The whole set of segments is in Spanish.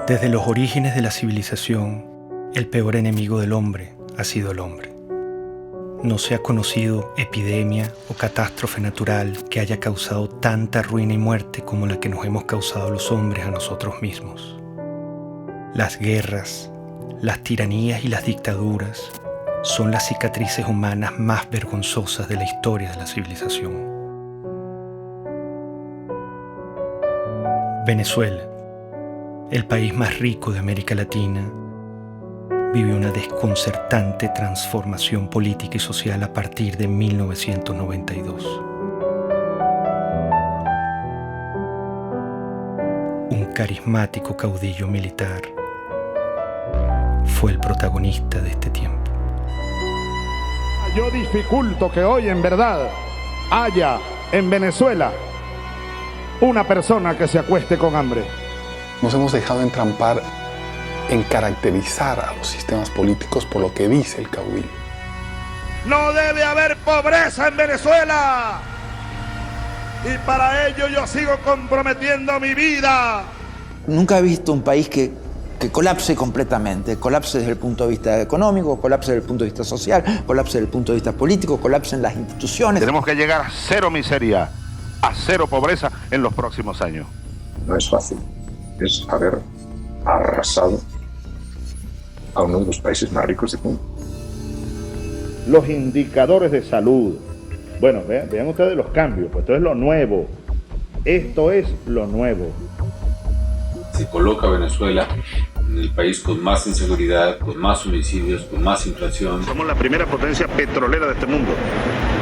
Desde los orígenes de la civilización, el peor enemigo del hombre ha sido el hombre. No se ha conocido epidemia o catástrofe natural que haya causado tanta ruina y muerte como la que nos hemos causado los hombres a nosotros mismos. Las guerras, las tiranías y las dictaduras son las cicatrices humanas más vergonzosas de la historia de la civilización. Venezuela, el país más rico de América Latina, vive una desconcertante transformación política y social a partir de 1992. Un carismático caudillo militar fue el protagonista de este tiempo. Yo dificulto que hoy en verdad haya en Venezuela una persona que se acueste con hambre. Nos hemos dejado entrampar en caracterizar a los sistemas políticos por lo que dice el caudillo. No debe haber pobreza en Venezuela. Y para ello yo sigo comprometiendo mi vida. Nunca he visto un país que colapse completamente. Colapse desde el punto de vista económico, colapse desde el punto de vista social, colapse desde el punto de vista político, colapse en las instituciones. Tenemos que llegar a cero miseria, a cero pobreza en los próximos años. No es fácil. Es haber arrasado a uno de los países más ricos del mundo. Los indicadores de salud. Bueno, vean ustedes los cambios, pues esto es lo nuevo. Esto es lo nuevo. Se coloca a Venezuela en el país con más inseguridad, con más homicidios, con más inflación. Somos la primera potencia petrolera de este mundo.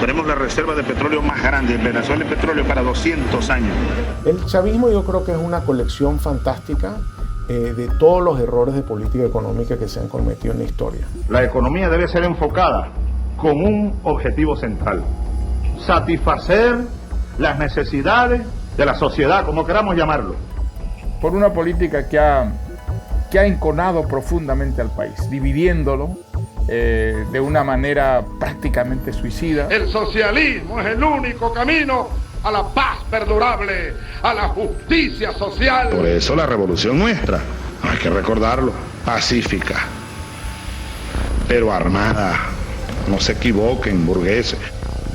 Tenemos la reserva de petróleo más grande. En Venezuela hay petróleo para 200 años. El chavismo yo creo que es una colección fantástica de todos los errores de política económica que se han cometido en la historia. La economía debe ser enfocada con un objetivo central: satisfacer las necesidades de la sociedad, como queramos llamarlo. Por una política que ha enconado profundamente al país, dividiéndolo de una manera prácticamente suicida. El socialismo es el único camino a la paz perdurable, a la justicia social. Por eso la revolución nuestra, hay que recordarlo, pacífica, pero armada. No se equivoquen, burgueses.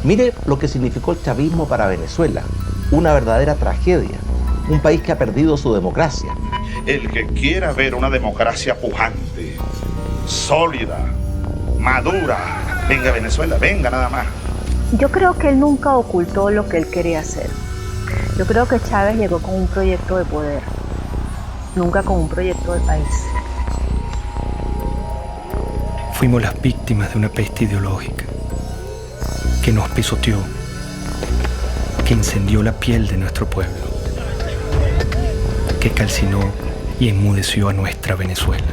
Mire lo que significó el chavismo para Venezuela, una verdadera tragedia, un país que ha perdido su democracia. El que quiera ver una democracia pujante, sólida, madura, venga a Venezuela, venga nada más. Yo creo que él nunca ocultó lo que él quería hacer. Yo creo que Chávez llegó con un proyecto de poder, nunca con un proyecto de país. Fuimos las víctimas de una peste ideológica que nos pisoteó, que incendió la piel de nuestro pueblo, que calcinó y enmudeció a nuestra Venezuela.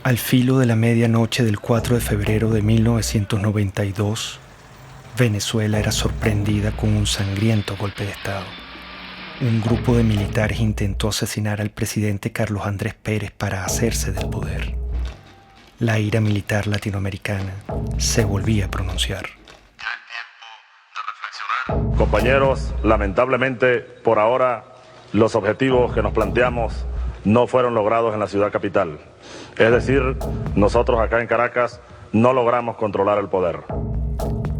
Al filo de la medianoche del 4 de febrero de 1992, Venezuela era sorprendida con un sangriento golpe de Estado. Un grupo de militares intentó asesinar al presidente Carlos Andrés Pérez para hacerse del poder. La ira militar latinoamericana se volvía a pronunciar. Compañeros, lamentablemente, por ahora, los objetivos que nos planteamos no fueron logrados en la ciudad capital. Es decir, nosotros acá en Caracas no logramos controlar el poder.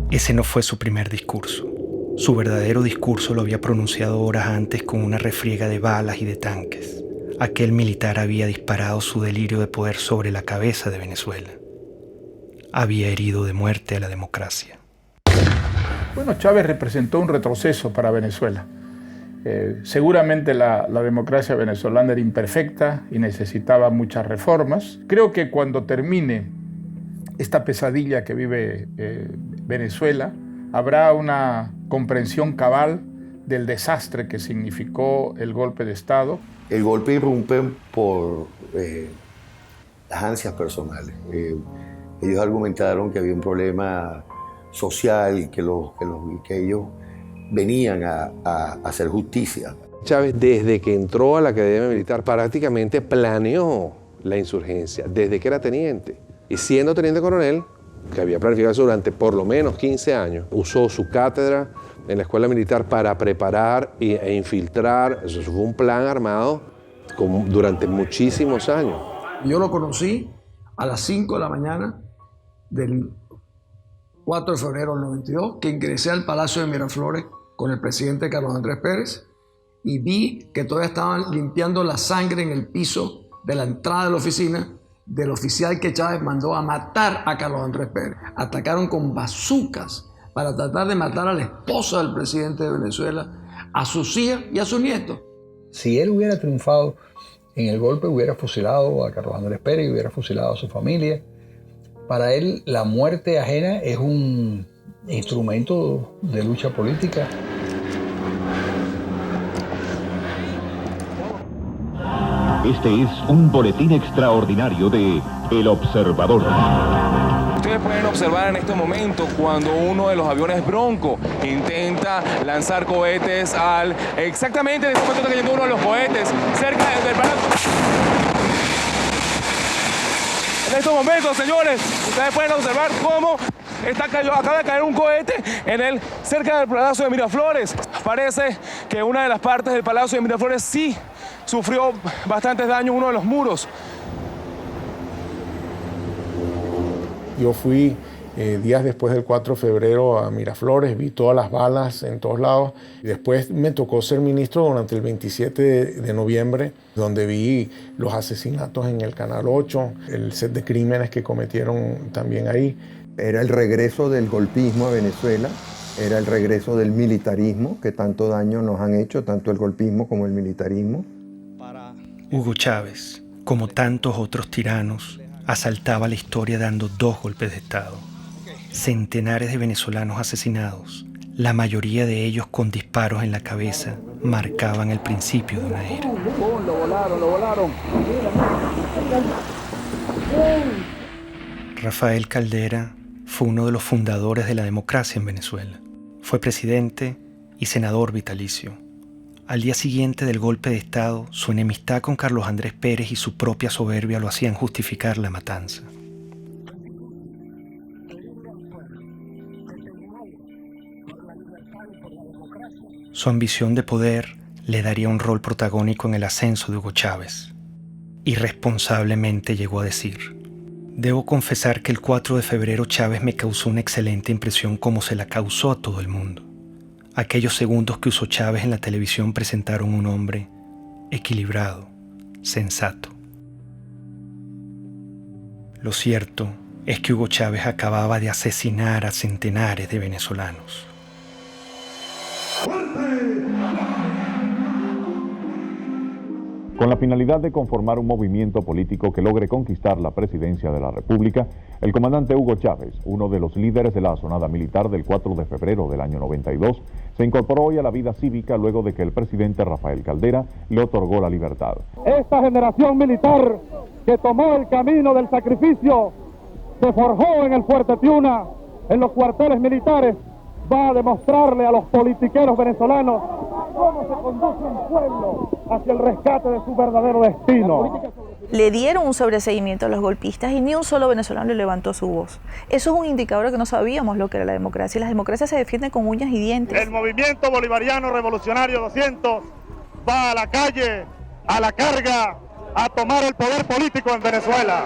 Ese no fue su primer discurso. Su verdadero discurso lo había pronunciado horas antes con una refriega de balas y de tanques. Aquel militar había disparado su delirio de poder sobre la cabeza de Venezuela. Había herido de muerte a la democracia. Bueno, Chávez representó un retroceso para Venezuela. Seguramente la democracia venezolana era imperfecta y necesitaba muchas reformas. Creo que cuando termine esta pesadilla que vive Venezuela, habrá una comprensión cabal del desastre que significó el golpe de Estado. El golpe irrumpe por las ansias personales. Ellos argumentaron que había un problema social y que ellos venían a hacer justicia. Chávez, desde que entró a la Academia Militar, prácticamente planeó la insurgencia, desde que era teniente. Y siendo teniente coronel, que había planificado eso durante por lo menos 15 años, usó su cátedra en la Escuela Militar para preparar e infiltrar. Eso fue un plan armado durante muchísimos años. Yo lo conocí a las 5 de la mañana del 4 de febrero del 92, que ingresé al Palacio de Miraflores con el presidente Carlos Andrés Pérez y vi que todavía estaban limpiando la sangre en el piso de la entrada de la oficina del oficial que Chávez mandó a matar a Carlos Andrés Pérez. Atacaron con bazucas para tratar de matar a la esposa del presidente de Venezuela, a sus hijas y a sus nietos. Si él hubiera triunfado en el golpe, hubiera fusilado a Carlos Andrés Pérez y hubiera fusilado a su familia. Para él, la muerte ajena es un instrumento de lucha política. Este es un boletín extraordinario de El Observador. Ustedes pueden observar en este momento cuando uno de los aviones Bronco intenta lanzar cohetes exactamente en este momento está cayendo uno de los cohetes cerca del palacio. En estos momentos, señores, ustedes pueden observar cómo acaba de caer un cohete cerca del Palacio de Miraflores. Parece que una de las partes del Palacio de Miraflores sí sufrió bastantes daños, uno de los muros. Yo fui días después del 4 de febrero a Miraflores, vi todas las balas en todos lados. Y después me tocó ser ministro durante el 27 de noviembre, donde vi los asesinatos en el Canal 8, el set de crímenes que cometieron también ahí. Era el regreso del golpismo a Venezuela, era el regreso del militarismo, que tanto daño nos han hecho, tanto el golpismo como el militarismo. Hugo Chávez, como tantos otros tiranos, asaltaba la historia dando 2 golpes de Estado. Centenares de venezolanos asesinados, la mayoría de ellos con disparos en la cabeza, marcaban el principio de una era. Lo volaron. Rafael Caldera fue uno de los fundadores de la democracia en Venezuela. Fue presidente y senador vitalicio. Al día siguiente del golpe de Estado, su enemistad con Carlos Andrés Pérez y su propia soberbia lo hacían justificar la matanza. Su ambición de poder le daría un rol protagónico en el ascenso de Hugo Chávez. Irresponsablemente llegó a decir: debo confesar que el 4 de febrero Chávez me causó una excelente impresión como se la causó a todo el mundo. Aquellos segundos que usó Chávez en la televisión presentaron un hombre equilibrado, sensato. Lo cierto es que Hugo Chávez acababa de asesinar a centenares de venezolanos. Con la finalidad de conformar un movimiento político que logre conquistar la presidencia de la República, el comandante Hugo Chávez, uno de los líderes de la asonada militar del 4 de febrero del año 92, se incorporó hoy a la vida cívica luego de que el presidente Rafael Caldera le otorgó la libertad. Esta generación militar que tomó el camino del sacrificio, se forjó en el Fuerte Tiuna, en los cuarteles militares, va a demostrarle a los politiqueros venezolanos cómo se conduce un pueblo hacia el rescate de su verdadero destino. Le dieron un sobreseguimiento a los golpistas y ni un solo venezolano le levantó su voz. Eso es un indicador de que no sabíamos lo que era la democracia. Y las democracias se defienden con uñas y dientes. El movimiento bolivariano revolucionario 200 va a la calle, a la carga, a tomar el poder político en Venezuela.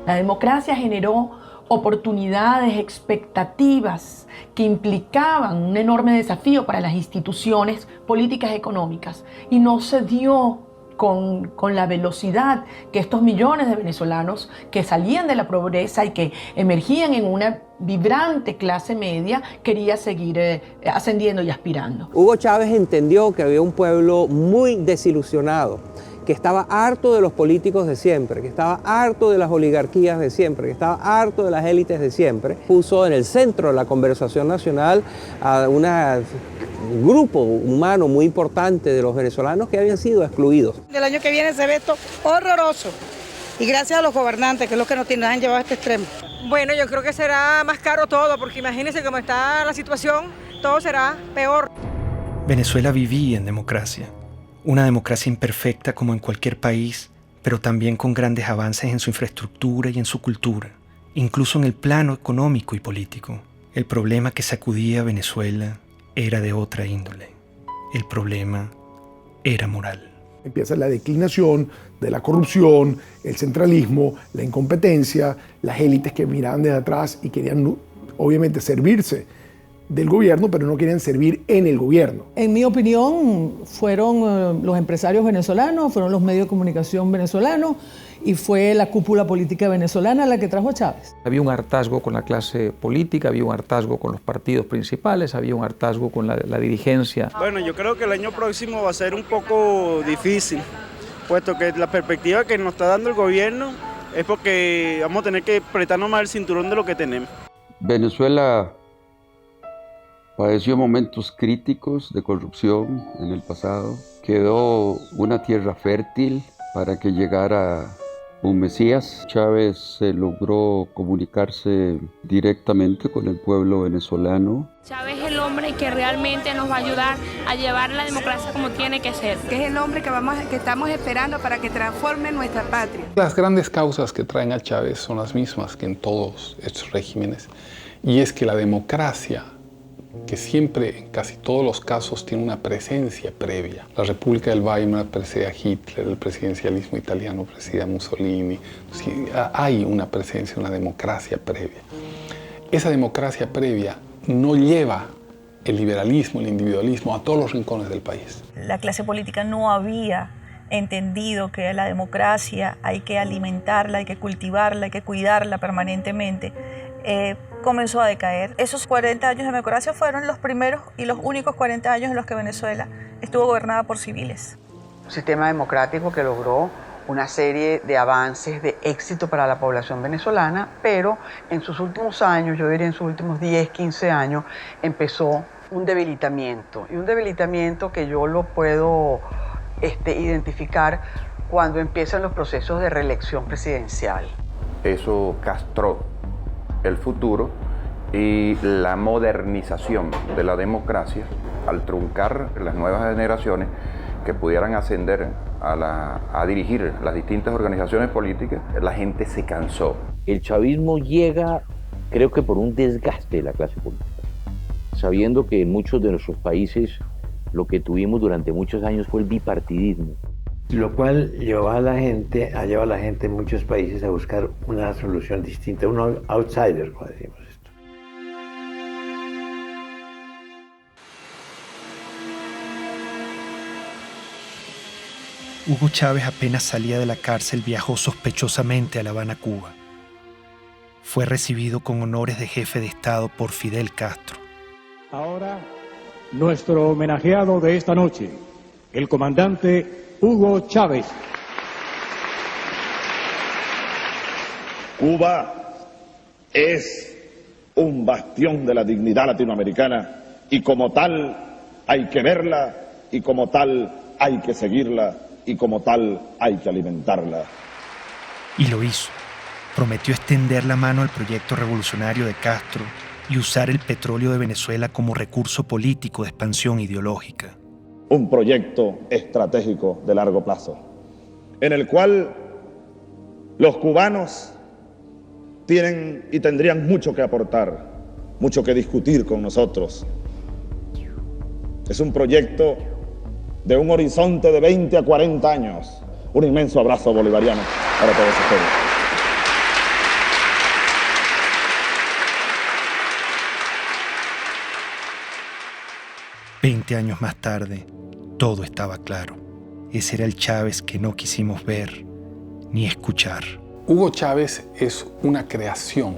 La democracia generó oportunidades, expectativas que implicaban un enorme desafío para las instituciones políticas y económicas. Y no se dio con la velocidad que estos millones de venezolanos que salían de la pobreza y que emergían en una vibrante clase media quería seguir ascendiendo y aspirando. Hugo Chávez entendió que había un pueblo muy desilusionado, que estaba harto de los políticos de siempre, que estaba harto de las oligarquías de siempre, que estaba harto de las élites de siempre. Puso en el centro de la conversación nacional a un grupo humano muy importante de los venezolanos que habían sido excluidos. El año que viene se ve esto horroroso y gracias a los gobernantes, que es lo que nos han llevado a este extremo. Bueno, yo creo que será más caro todo, porque imagínense cómo está la situación, todo será peor. Venezuela vivía en democracia. Una democracia imperfecta como en cualquier país, pero también con grandes avances en su infraestructura y en su cultura, incluso en el plano económico y político. El problema que sacudía a Venezuela era de otra índole. El problema era moral. Empieza la declinación de la corrupción, el centralismo, la incompetencia, las élites que miraban desde atrás y querían obviamente servirse del gobierno, pero no querían servir en el gobierno. En mi opinión, fueron los empresarios venezolanos, fueron los medios de comunicación venezolanos y fue la cúpula política venezolana la que trajo a Chávez. Había un hartazgo con la clase política, había un hartazgo con los partidos principales, había un hartazgo con la dirigencia. Bueno, yo creo que el año próximo va a ser un poco difícil, puesto que la perspectiva que nos está dando el gobierno es porque vamos a tener que apretarnos más el cinturón de lo que tenemos. Venezuela padeció momentos críticos de corrupción en el pasado. Quedó una tierra fértil para que llegara un Mesías. Chávez logró comunicarse directamente con el pueblo venezolano. Chávez es el hombre que realmente nos va a ayudar a llevar la democracia como tiene que ser. Que es el hombre que estamos esperando para que transforme nuestra patria. Las grandes causas que traen a Chávez son las mismas que en todos estos regímenes. Y es que la democracia, que siempre, en casi todos los casos, tiene una presencia previa. La República del Weimar presidía a Hitler, el presidencialismo italiano presidía a Mussolini. Sí, hay una presencia, una democracia previa. Esa democracia previa no lleva el liberalismo, el individualismo a todos los rincones del país. La clase política no había entendido que la democracia hay que alimentarla, hay que cultivarla, hay que cuidarla permanentemente. Comenzó a decaer. Esos 40 años de democracia fueron los primeros y los únicos 40 años en los que Venezuela estuvo gobernada por civiles. Un sistema democrático que logró una serie de avances de éxito para la población venezolana, pero en sus últimos años, yo diría en sus últimos 10, 15 años, empezó un debilitamiento. Y un debilitamiento que yo lo puedo identificar cuando empiezan los procesos de reelección presidencial. Eso castró el futuro y la modernización de la democracia al truncar las nuevas generaciones que pudieran ascender a dirigir las distintas organizaciones políticas. La gente se cansó. El chavismo llega, creo que por un desgaste de la clase política, sabiendo que en muchos de nuestros países lo que tuvimos durante muchos años fue el bipartidismo. Lo cual llevó a la gente en muchos países a buscar una solución distinta, un outsider, como decimos esto. Hugo Chávez apenas salía de la cárcel viajó sospechosamente a La Habana, Cuba. Fue recibido con honores de jefe de Estado por Fidel Castro. Ahora, nuestro homenajeado de esta noche, el comandante Hugo Chávez. Cuba es un bastión de la dignidad latinoamericana y como tal hay que verla y como tal hay que seguirla y como tal hay que alimentarla. Y lo hizo. Prometió extender la mano al proyecto revolucionario de Castro y usar el petróleo de Venezuela como recurso político de expansión ideológica. Un proyecto estratégico de largo plazo, en el cual los cubanos tienen y tendrían mucho que aportar, mucho que discutir con nosotros. Es un proyecto de un horizonte de 20 a 40 años. Un inmenso abrazo bolivariano para todos ustedes. 20 años más tarde, todo estaba claro. ese era el Chávez que no quisimos ver ni escuchar. Hugo Chávez es una creación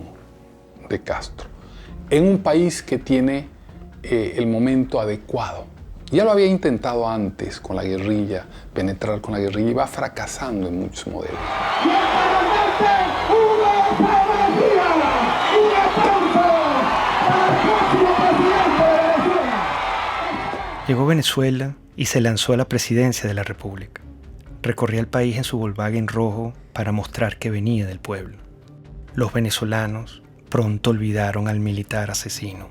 de Castro en un país que tiene el momento adecuado. Ya lo había intentado antes con la guerrilla, penetrar con la guerrilla, y va fracasando en muchos modelos. Llegó a Venezuela y se lanzó a la presidencia de la República. Recorría el país en su Volkswagen rojo para mostrar que venía del pueblo. Los venezolanos pronto olvidaron al militar asesino.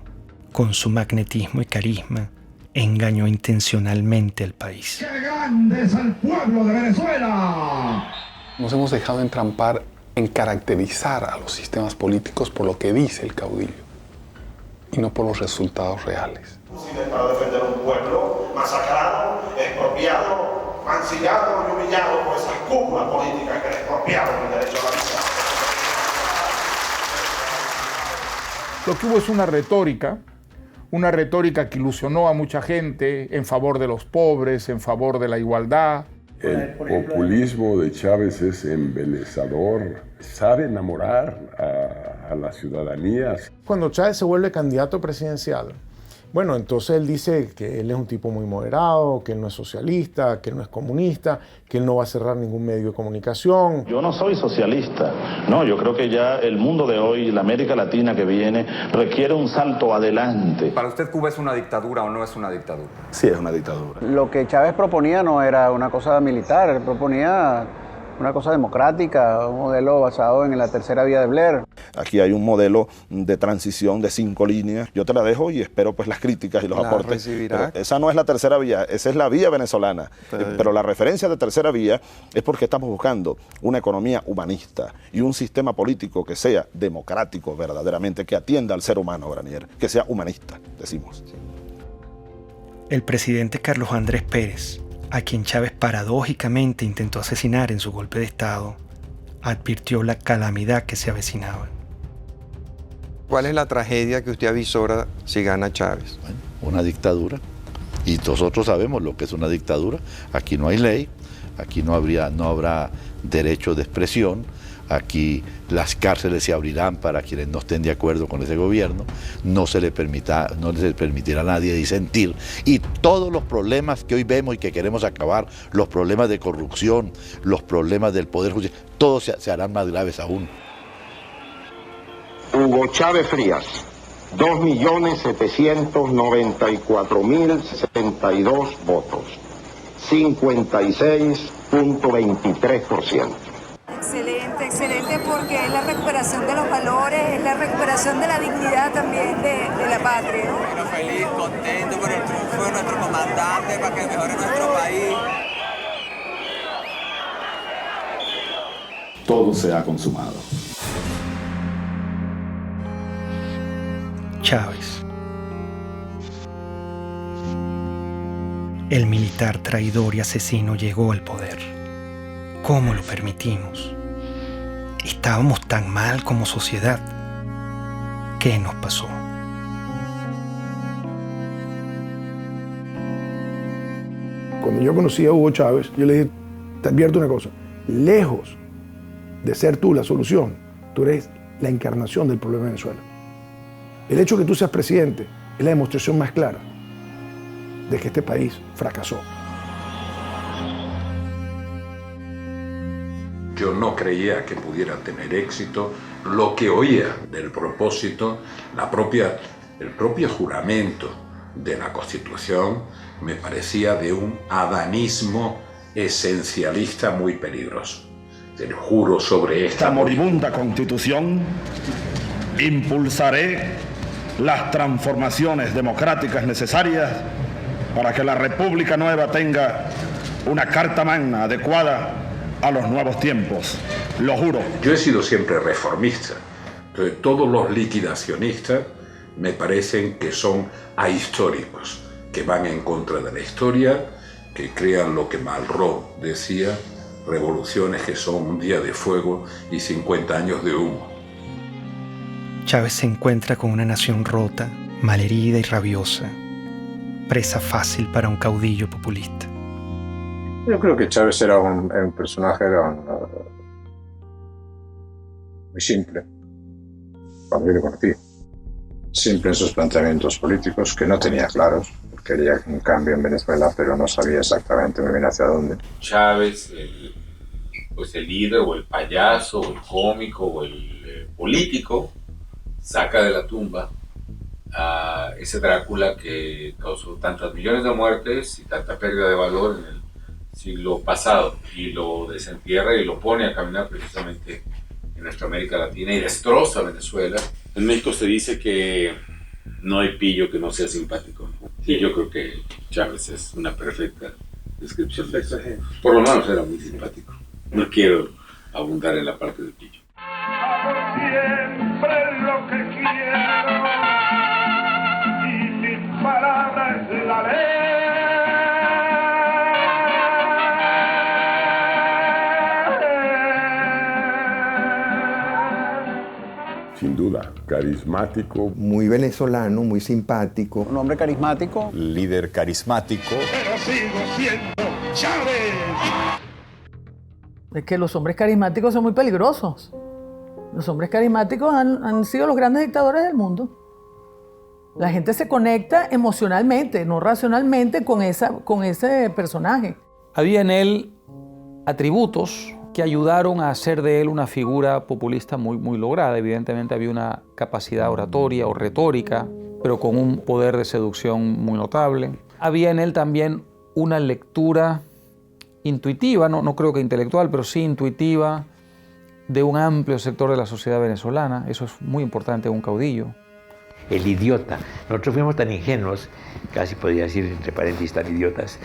Con su magnetismo y carisma, engañó intencionalmente al país. ¡Qué grande es el pueblo de Venezuela! Nos hemos dejado entrampar en caracterizar a los sistemas políticos por lo que dice el caudillo y no por los resultados reales. Para defender un pueblo masacrado, expropiado, mancillado y humillado por esas cúpulas políticas que le expropiaron el derecho a la vida. Lo que hubo es una retórica que ilusionó a mucha gente en favor de los pobres, en favor de la igualdad. El populismo de Chávez es embelezador, sabe enamorar a la ciudadanía. Cuando Chávez se vuelve candidato presidencial, bueno, entonces él dice que él es un tipo muy moderado, que él no es socialista, que él no es comunista, que él no va a cerrar ningún medio de comunicación. Yo no soy socialista, no, yo creo que ya el mundo de hoy, la América Latina que viene, requiere un salto adelante. ¿Para usted Cuba es una dictadura o no es una dictadura? Sí, es una dictadura. Lo que Chávez proponía no era una cosa militar, él proponía una cosa democrática, un modelo basado en la tercera vía de Blair. Aquí hay un modelo de transición de 5 líneas. Yo te la dejo y espero pues las críticas y los aportes. Pero esa no es la tercera vía, esa es la vía venezolana. Pero la referencia de tercera vía es porque estamos buscando una economía humanista y un sistema político que sea democrático verdaderamente, que atienda al ser humano, Granier, que sea humanista, decimos. El presidente Carlos Andrés Pérez, a quien Chávez paradójicamente intentó asesinar en su golpe de Estado, advirtió la calamidad que se avecinaba. ¿Cuál es la tragedia que usted avisora si gana Chávez? Bueno, una dictadura. Y nosotros sabemos lo que es una dictadura. Aquí no hay ley, aquí no habrá derecho de expresión, aquí las cárceles se abrirán para quienes no estén de acuerdo con ese gobierno, no se le permitirá a nadie disentir, y todos los problemas que hoy vemos y que queremos acabar, los problemas de corrupción, los problemas del poder judicial, todos se harán más graves aún. Hugo Chávez Frías, 2.794.062 votos, 56.23%. Excelente porque es la recuperación de los valores, es la recuperación de la dignidad también de la patria, ¿no? Bueno, feliz, contento por el triunfo de nuestro comandante para que mejore nuestro país. Todo se ha consumado. Chávez. El militar traidor y asesino llegó al poder. ¿Cómo lo permitimos? Estábamos tan mal como sociedad. ¿Qué nos pasó? Cuando yo conocí a Hugo Chávez, yo le dije, te advierto una cosa, lejos de ser tú la solución, tú eres la encarnación del problema de Venezuela. El hecho de que tú seas presidente es la demostración más clara de que este país fracasó. Yo no creía que pudiera tener éxito. Lo que oía del propósito, el propio juramento de la Constitución, me parecía de un adanismo esencialista muy peligroso. Te lo juro sobre esta moribunda Constitución, impulsaré las transformaciones democráticas necesarias para que la República Nueva tenga una carta magna adecuada a los nuevos tiempos, lo juro. Yo he sido siempre reformista. Entonces, todos los liquidacionistas me parecen que son ahistóricos, que van en contra de la historia, que crean lo que Malraux decía, revoluciones que son un día de fuego y 50 años de humo. Chávez se encuentra con una nación rota, malherida y rabiosa, presa fácil para un caudillo populista. Yo creo que Chávez era un personaje muy simple, cuando yo lo conocí. Simple en sus planteamientos políticos, que no tenía claros. Quería un cambio en Venezuela, pero no sabía exactamente muy bien hacia dónde. Chávez, el líder o el payaso o el cómico o el político, saca de la tumba a ese Drácula que causó tantas millones de muertes y tanta pérdida de valor en el siglo pasado, y lo desentierra y lo pone a caminar precisamente en nuestra América Latina y destroza Venezuela. En México se dice que no hay pillo que no sea simpático, y yo creo que Chávez es una perfecta descripción de eso. Por lo menos era muy simpático. No quiero abundar en la parte del pillo. Siempre lo que quiero y mi palabra es la ley. Sin duda, carismático. Muy venezolano, muy simpático. Un hombre carismático. Líder carismático. Pero sigo siendo Chávez. Es que los hombres carismáticos son muy peligrosos. Los hombres carismáticos han sido los grandes dictadores del mundo. La gente se conecta emocionalmente, no racionalmente, con ese personaje. Había en él atributos que ayudaron a hacer de él una figura populista muy lograda. Evidentemente había una capacidad oratoria o retórica, pero con un poder de seducción muy notable. Había en él también una lectura intuitiva, no creo que intelectual, pero sí intuitiva, de un amplio sector de la sociedad venezolana. Eso es muy importante en un caudillo. El idiota. Nosotros fuimos tan ingenuos, casi podría decir entre paréntesis tan idiotas,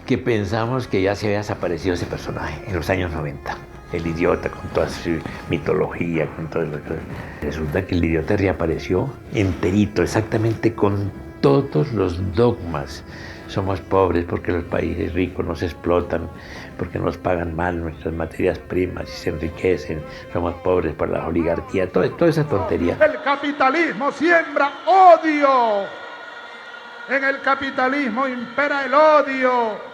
que pensamos que ya se había desaparecido ese personaje en los años 90. El idiota, con toda su mitología, con todo lo que... Resulta que el idiota reapareció enterito, exactamente con todos los dogmas. Somos pobres porque los países ricos nos explotan, porque nos pagan mal nuestras materias primas y se enriquecen. Somos pobres por la oligarquía, toda esa tontería. El capitalismo siembra odio. En el capitalismo impera el odio.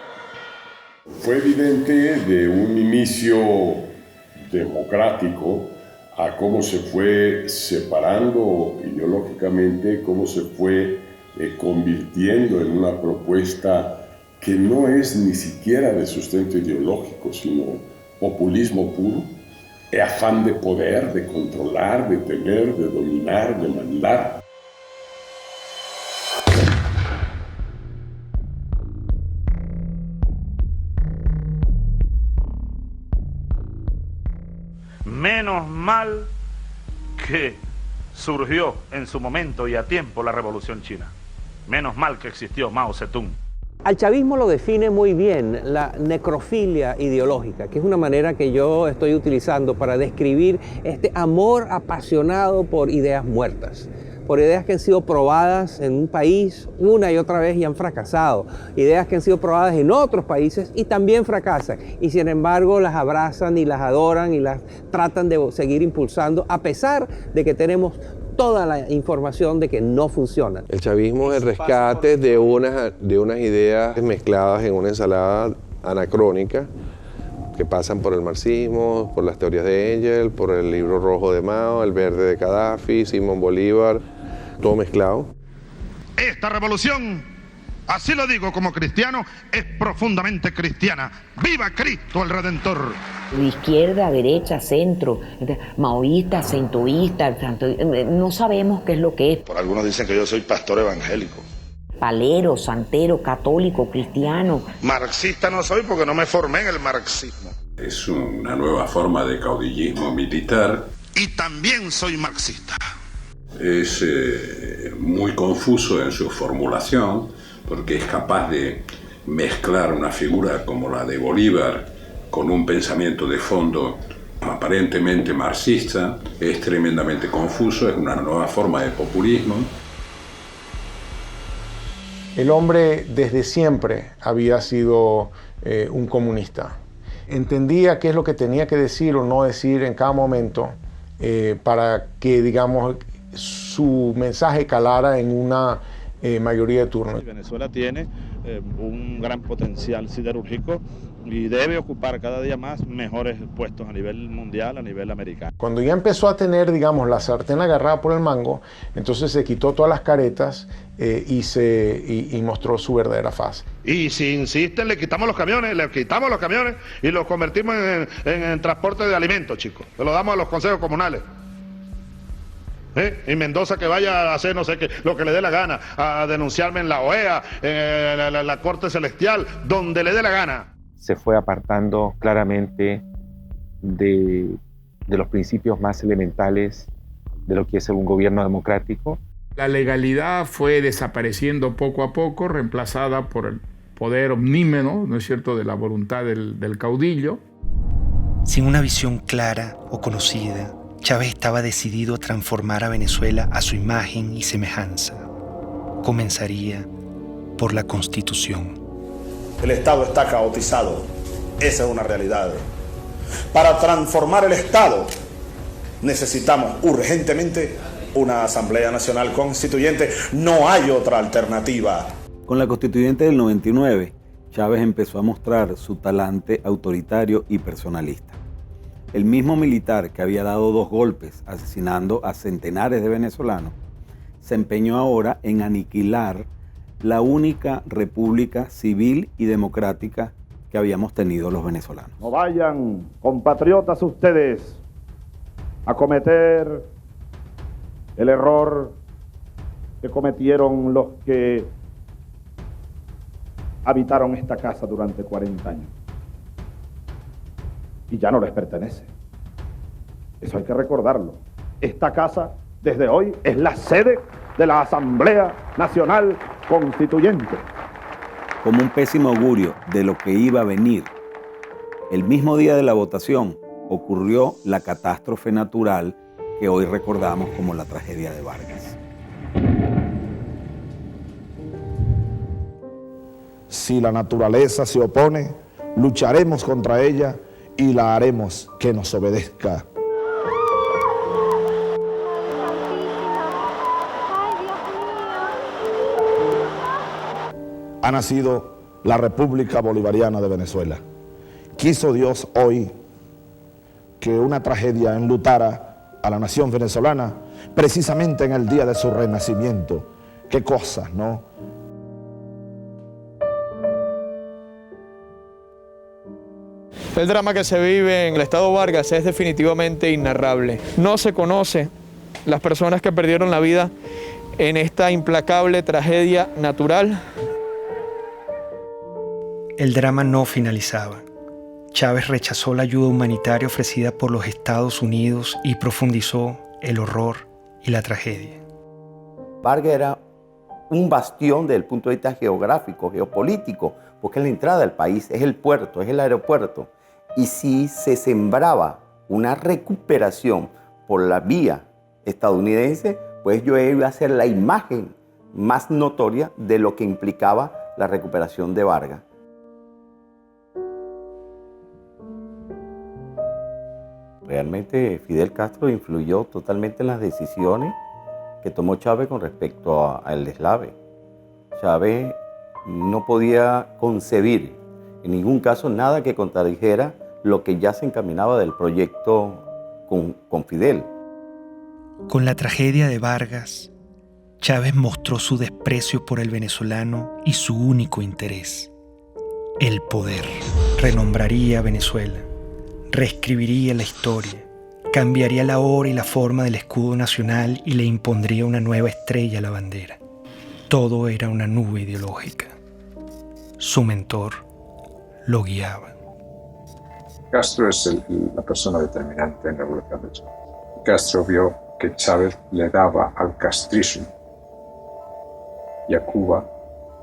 Fue evidente de un inicio democrático a cómo se fue separando ideológicamente, cómo se fue convirtiendo en una propuesta que no es ni siquiera de sustento ideológico, sino populismo puro, afán de poder, de controlar, de tener, de dominar, de mandar. Menos mal que surgió en su momento y a tiempo la Revolución China. Menos mal que existió Mao Zedong. Al chavismo lo define muy bien la necrofilia ideológica, que es una manera que yo estoy utilizando para describir este amor apasionado por ideas muertas, por ideas que han sido probadas en un país una y otra vez y han fracasado, ideas que han sido probadas en otros países y también fracasan, y sin embargo las abrazan y las adoran y las tratan de seguir impulsando a pesar de que tenemos toda la información de que no funcionan. El chavismo es el rescate de unas ideas mezcladas en una ensalada anacrónica que pasan por el marxismo, por las teorías de Engels, por el libro rojo de Mao, el verde de Gaddafi, Simón Bolívar, todo mezclado. Esta revolución, así lo digo como cristiano, es profundamente cristiana. ¡Viva Cristo el Redentor! De izquierda, derecha, centro, maoísta, centoísta, no sabemos qué es lo que es. Por algunos dicen que yo soy pastor evangélico. Palero, santero, católico, cristiano. Marxista no soy porque no me formé en el marxismo. Es una nueva forma de caudillismo militar. Y también soy marxista. Es muy confuso en su formulación porque es capaz de mezclar una figura como la de Bolívar con un pensamiento de fondo aparentemente marxista. Es tremendamente confuso, es una nueva forma de populismo. El hombre desde siempre había sido un comunista. Entendía qué es lo que tenía que decir o no decir en cada momento para que, digamos, su mensaje calara en una mayoría de turno. Venezuela tiene un gran potencial siderúrgico y debe ocupar cada día más mejores puestos a nivel mundial, a nivel americano. Cuando ya empezó a tener, digamos, la sartén agarrada por el mango, entonces se quitó todas las caretas y mostró su verdadera faz. Y si insisten, le quitamos los camiones y los convertimos en transporte de alimentos, chicos. Se los damos a los consejos comunales. Y Mendoza que vaya a hacer no sé qué, lo que le dé la gana, a denunciarme en la OEA, en la Corte Celestial, donde le dé la gana. Se fue apartando claramente de los principios más elementales de lo que es un gobierno democrático. La legalidad fue desapareciendo poco a poco, reemplazada por el poder omnímodo, ¿no es cierto?, de la voluntad del caudillo. Sin una visión clara o conocida, Chávez estaba decidido a transformar a Venezuela a su imagen y semejanza. Comenzaría por la Constitución. El Estado está caotizado. Esa es una realidad. Para transformar el Estado necesitamos urgentemente una Asamblea Nacional Constituyente. No hay otra alternativa. Con la Constituyente del 99, Chávez empezó a mostrar su talante autoritario y personalista. El mismo militar que había dado 2 golpes asesinando a centenares de venezolanos, se empeñó ahora en aniquilar la única república civil y democrática que habíamos tenido los venezolanos. No vayan, compatriotas, ustedes a cometer el error que cometieron los que habitaron esta casa durante 40 años. Y ya no les pertenece. Eso hay que recordarlo. Esta casa, desde hoy, es la sede de la Asamblea Nacional Constituyente. Como un pésimo augurio de lo que iba a venir, el mismo día de la votación ocurrió la catástrofe natural que hoy recordamos como la tragedia de Vargas. Si la naturaleza se opone, lucharemos contra ella y la haremos que nos obedezca. Ha nacido la República Bolivariana de Venezuela. Quiso Dios hoy que una tragedia enlutara a la nación venezolana precisamente en el día de su renacimiento. Qué cosas, ¿no? El drama que se vive en el estado Vargas es definitivamente inarrable. No se conoce las personas que perdieron la vida en esta implacable tragedia natural. El drama no finalizaba. Chávez rechazó la ayuda humanitaria ofrecida por los Estados Unidos y profundizó el horror y la tragedia. Vargas era un bastión desde el punto de vista geográfico, geopolítico, porque es la entrada del país, es el puerto, es el aeropuerto. Y si se sembraba una recuperación por la vía estadounidense, pues yo iba a ser la imagen más notoria de lo que implicaba la recuperación de Vargas. Realmente Fidel Castro influyó totalmente en las decisiones que tomó Chávez con respecto al deslave. Chávez no podía concebir en ningún caso nada que contradijera lo que ya se encaminaba del proyecto con Fidel. Con la tragedia de Vargas, Chávez mostró su desprecio por el venezolano y su único interés, el poder. Renombraría a Venezuela, reescribiría la historia, cambiaría la hora y la forma del escudo nacional y le impondría una nueva estrella a la bandera. Todo era una nube ideológica. Su mentor lo guiaba. Castro es la persona determinante en la revolución de Chávez. Castro vio que Chávez le daba al castrismo y a Cuba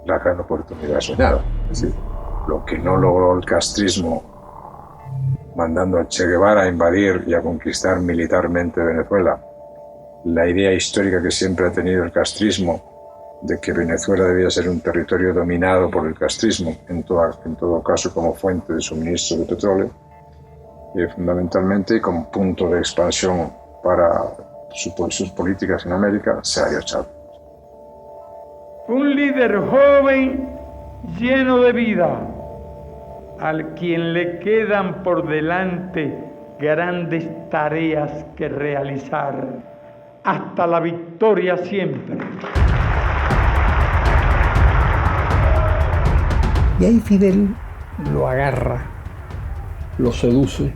la gran oportunidad soñada. Es decir, lo que no logró el castrismo mandando a Che Guevara a invadir y a conquistar militarmente Venezuela, la idea histórica que siempre ha tenido el castrismo de que Venezuela debía ser un territorio dominado por el castrismo, en todo caso como fuente de suministro de petróleo, y fundamentalmente como punto de expansión para sus políticas en América, se halló Chávez. Un líder joven lleno de vida, al quien le quedan por delante grandes tareas que realizar, hasta la victoria siempre. Y ahí Fidel lo agarra, lo seduce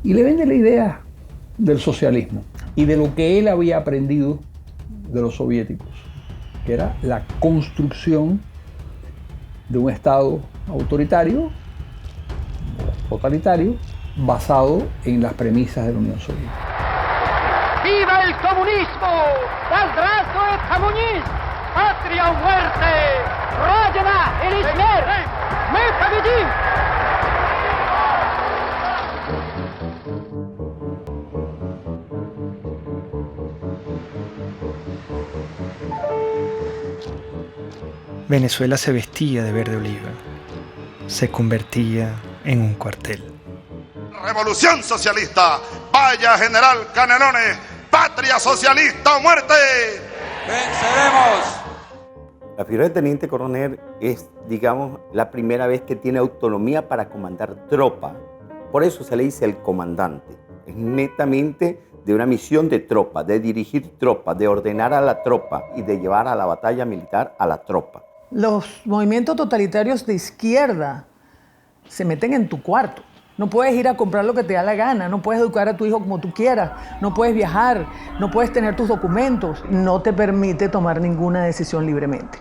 y le vende la idea del socialismo y de lo que él había aprendido de los soviéticos, que era la construcción de un Estado autoritario, totalitario, basado en las premisas de la Unión Soviética. ¡Viva el comunismo! ¡Здравствует коммунизм! ¡Patria o muerte! ¡Родина или смерть! ¡Мы победим! Venezuela se vestía de verde oliva, se convertía en un cuartel. Revolución socialista, vaya general Canelones, patria socialista o muerte. ¡Venceremos! La figura de teniente coronel es, digamos, la primera vez que tiene autonomía para comandar tropa. Por eso se le dice el comandante. Es netamente de una misión de tropa, de dirigir tropa, de ordenar a la tropa y de llevar a la batalla militar a la tropa. Los movimientos totalitarios de izquierda se meten en tu cuarto. No puedes ir a comprar lo que te da la gana, no puedes educar a tu hijo como tú quieras, no puedes viajar, no puedes tener tus documentos, no te permite tomar ninguna decisión libremente.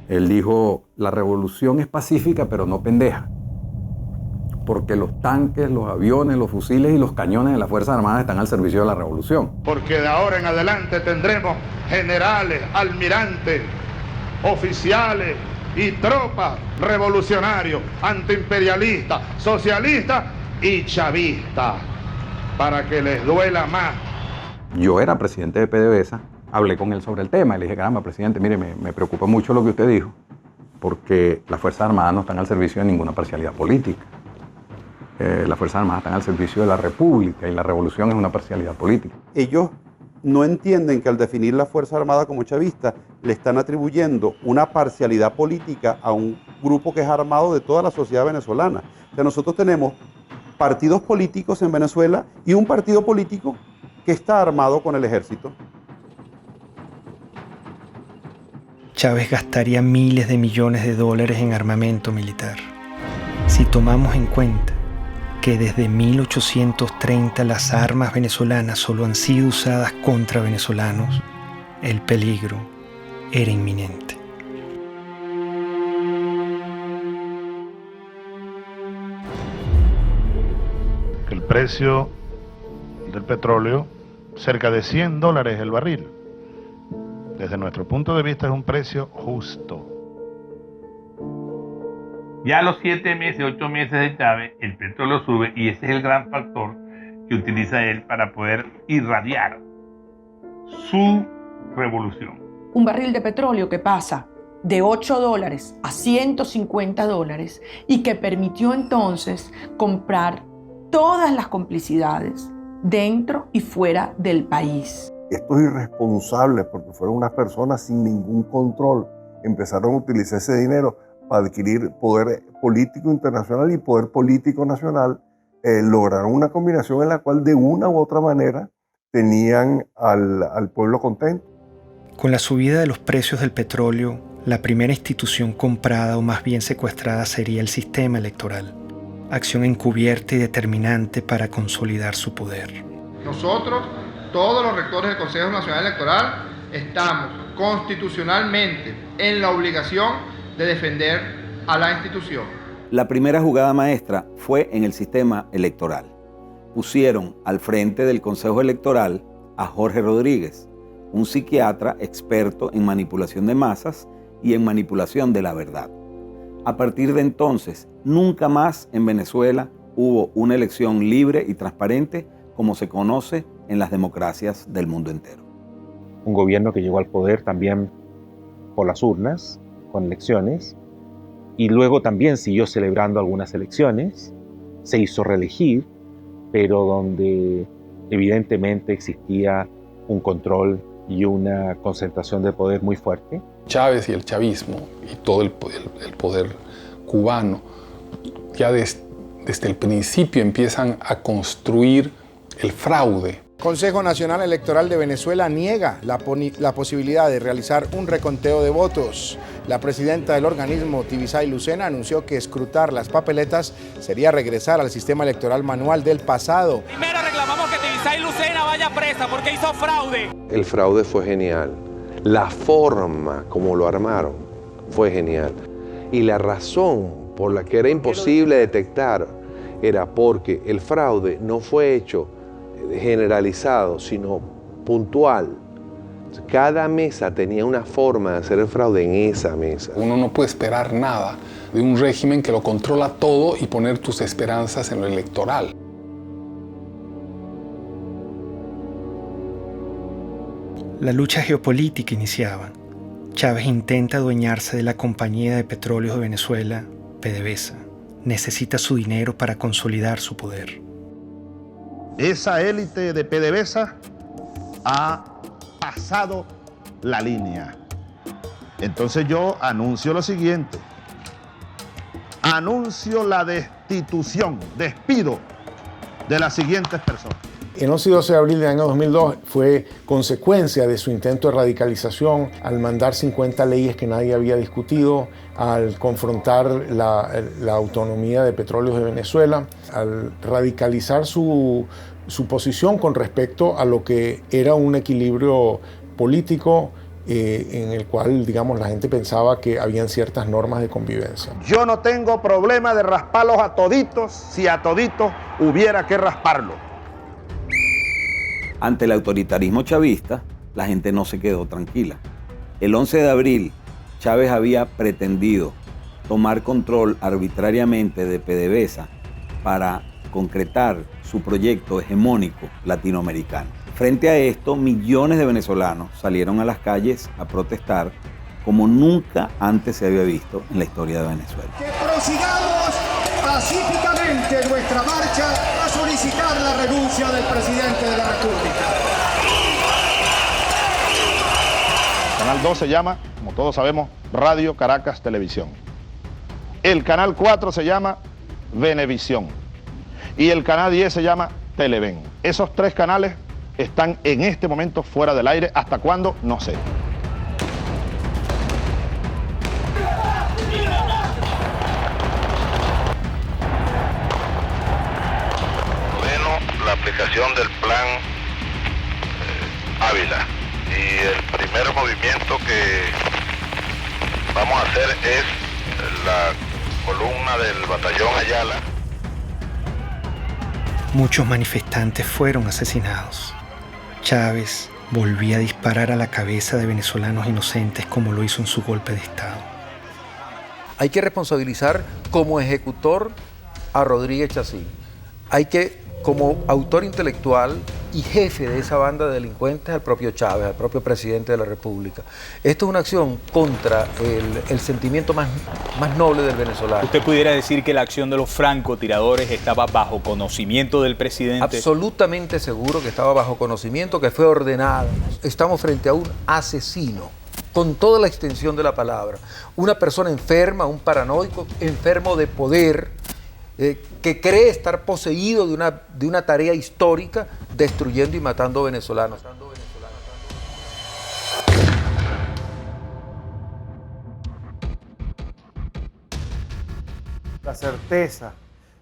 Él dijo, la revolución es pacífica pero no pendeja, porque los tanques, los aviones, los fusiles y los cañones de las Fuerzas Armadas están al servicio de la revolución. Porque de ahora en adelante tendremos generales, almirantes, oficiales y tropas revolucionarios, antiimperialistas, socialistas y chavistas, para que les duela más. Yo era presidente de PDVSA, hablé con él sobre el tema y le dije, caramba, presidente, mire, me preocupa mucho lo que usted dijo, porque las Fuerzas Armadas no están al servicio de ninguna parcialidad política. Las Fuerzas Armadas están al servicio de la República y la revolución es una parcialidad política. Ellos no entienden que al definir la Fuerza Armada como chavista le están atribuyendo una parcialidad política a un grupo que es armado de toda la sociedad venezolana. O sea, nosotros tenemos partidos políticos en Venezuela y un partido político que está armado con el ejército. Chávez gastaría miles de millones de dólares en armamento militar. Si tomamos en cuenta que desde 1830 las armas venezolanas solo han sido usadas contra venezolanos, el peligro era inminente. El precio del petróleo, cerca de $100 el barril. Desde nuestro punto de vista es un precio justo. Ya a los 7 meses, 8 meses de Chávez, el petróleo sube y ese es el gran factor que utiliza él para poder irradiar su revolución. Un barril de petróleo que pasa de $8 a $150 y que permitió entonces comprar todas las complicidades dentro y fuera del país. Estos irresponsables, porque fueron unas personas sin ningún control, empezaron a utilizar ese dinero para adquirir poder político internacional y poder político nacional, lograron una combinación en la cual de una u otra manera tenían al pueblo contento. Con la subida de los precios del petróleo, la primera institución comprada o más bien secuestrada sería el sistema electoral, acción encubierta y determinante para consolidar su poder. Nosotros, todos los rectores del Consejo Nacional Electoral, estamos constitucionalmente en la obligación de defender a la institución. La primera jugada maestra fue en el sistema electoral. Pusieron al frente del Consejo Electoral a Jorge Rodríguez, un psiquiatra experto en manipulación de masas y en manipulación de la verdad. A partir de entonces, nunca más en Venezuela hubo una elección libre y transparente como se conoce en las democracias del mundo entero. Un gobierno que llegó al poder también por las urnas, con elecciones, y luego también siguió celebrando algunas elecciones, se hizo reelegir, pero donde evidentemente existía un control y una concentración de poder muy fuerte. Chávez y el chavismo y todo el poder cubano ya desde el principio empiezan a construir el fraude. Consejo Nacional Electoral de Venezuela niega la posibilidad de realizar un reconteo de votos. La presidenta del organismo, Tibisay Lucena, anunció que escrutar las papeletas sería regresar al sistema electoral manual del pasado. Primero reclamamos que Tibisay Lucena vaya presa porque hizo fraude. El fraude fue genial. La forma como lo armaron fue genial. Y la razón por la que era imposible detectar era porque el fraude no fue hecho generalizado, sino puntual. Cada mesa tenía una forma de hacer el fraude en esa mesa. Uno no puede esperar nada de un régimen que lo controla todo y poner tus esperanzas en lo electoral. La lucha geopolítica iniciaba. Chávez intenta adueñarse de la Compañía de Petróleos de Venezuela, PDVSA. Necesita su dinero para consolidar su poder. Esa élite de PDVSA ha pasado la línea. Entonces yo anuncio lo siguiente. Anuncio la destitución, despido de las siguientes personas. El 11 y 12 de abril del año 2002 fue consecuencia de su intento de radicalización al mandar 50 leyes que nadie había discutido, al confrontar la autonomía de Petróleos de Venezuela, al radicalizar su posición con respecto a lo que era un equilibrio político en el cual, digamos, la gente pensaba que habían ciertas normas de convivencia. Yo no tengo problema de rasparlos a toditos si a toditos hubiera que rasparlo. Ante el autoritarismo chavista, la gente no se quedó tranquila. El 11 de abril, Chávez había pretendido tomar control arbitrariamente de PDVSA para concretar su proyecto hegemónico latinoamericano. Frente a esto, millones de venezolanos salieron a las calles a protestar como nunca antes se había visto en la historia de Venezuela. Que prosigamos pacíficamente nuestra marcha a solicitar la renuncia del presidente de la República. El canal 2 se llama, como todos sabemos, Radio Caracas Televisión. El canal 4 se llama Venevisión. Y el canal 10 se llama Televen. Esos tres canales están en este momento fuera del aire. ¿Hasta cuándo? No sé. La aplicación del plan Ávila. Y el primer movimiento que vamos a hacer es la columna del batallón Ayala. Muchos manifestantes fueron asesinados. Chávez volvía a disparar a la cabeza de venezolanos inocentes como lo hizo en su golpe de Estado. Hay que responsabilizar como ejecutor a Rodríguez Chacín. Hay que, como autor intelectual y jefe de esa banda de delincuentes, al propio Chávez, al propio presidente de la República. Esto es una acción contra el sentimiento más noble del venezolano. ¿Usted pudiera decir que la acción de los francotiradores estaba bajo conocimiento del presidente? Absolutamente seguro que estaba bajo conocimiento, que fue ordenada. Estamos frente a un asesino, con toda la extensión de la palabra. Una persona enferma, un paranoico, enfermo de poder, que cree estar poseído de una tarea histórica, destruyendo y matando venezolanos. La certeza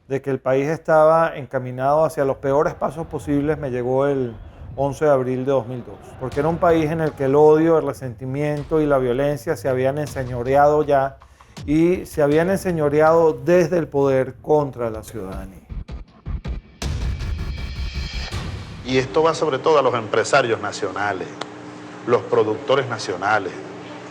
de que el país estaba encaminado hacia los peores pasos posibles me llegó el 11 de abril de 2002, porque era un país en el que el odio, el resentimiento y la violencia se habían enseñoreado ya, y se habían enseñoreado desde el poder contra la ciudadanía. Y esto va sobre todo a los empresarios nacionales, los productores nacionales.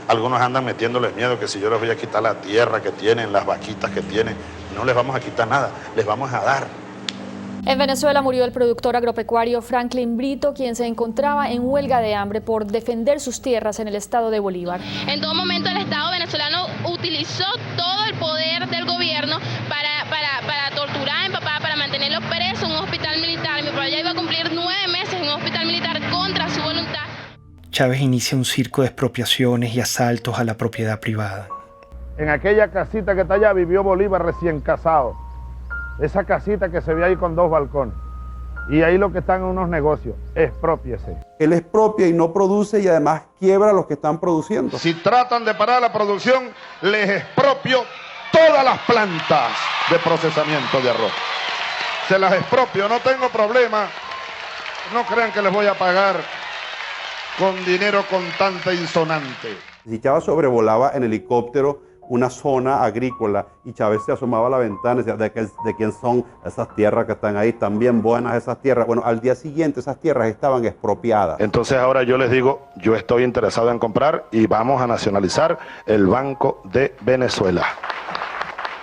Algunos andan metiéndoles miedo que si yo les voy a quitar la tierra que tienen, las vaquitas que tienen, no les vamos a quitar nada, les vamos a dar. En Venezuela murió el productor agropecuario Franklin Brito, quien se encontraba en huelga de hambre por defender sus tierras en el estado de Bolívar. En todo momento el Estado venezolano utilizó todo el poder del gobierno para torturar a mi papá, para mantenerlo preso en un hospital militar. Mi papá ya iba a cumplir 9 meses en un hospital militar contra su voluntad. Chávez inicia un circo de expropiaciones y asaltos a la propiedad privada. En aquella casita que está allá vivió Bolívar recién casado. Esa casita que se ve ahí con 2 balcones. Y ahí lo que están en unos negocios, exprópiese. Él expropia y no produce y además quiebra a los que están produciendo. Si tratan de parar la producción, les expropio todas las plantas de procesamiento de arroz. Se las expropio, no tengo problema. No crean que les voy a pagar con dinero contante e insonante. Si Chávez sobrevolaba en helicóptero una zona agrícola y Chávez se asomaba a la ventana y decía, ¿de quién son esas tierras que están ahí? También buenas esas tierras. Bueno, al día siguiente esas tierras estaban expropiadas. Entonces ahora yo les digo, yo estoy interesado en comprar y vamos a nacionalizar el Banco de Venezuela.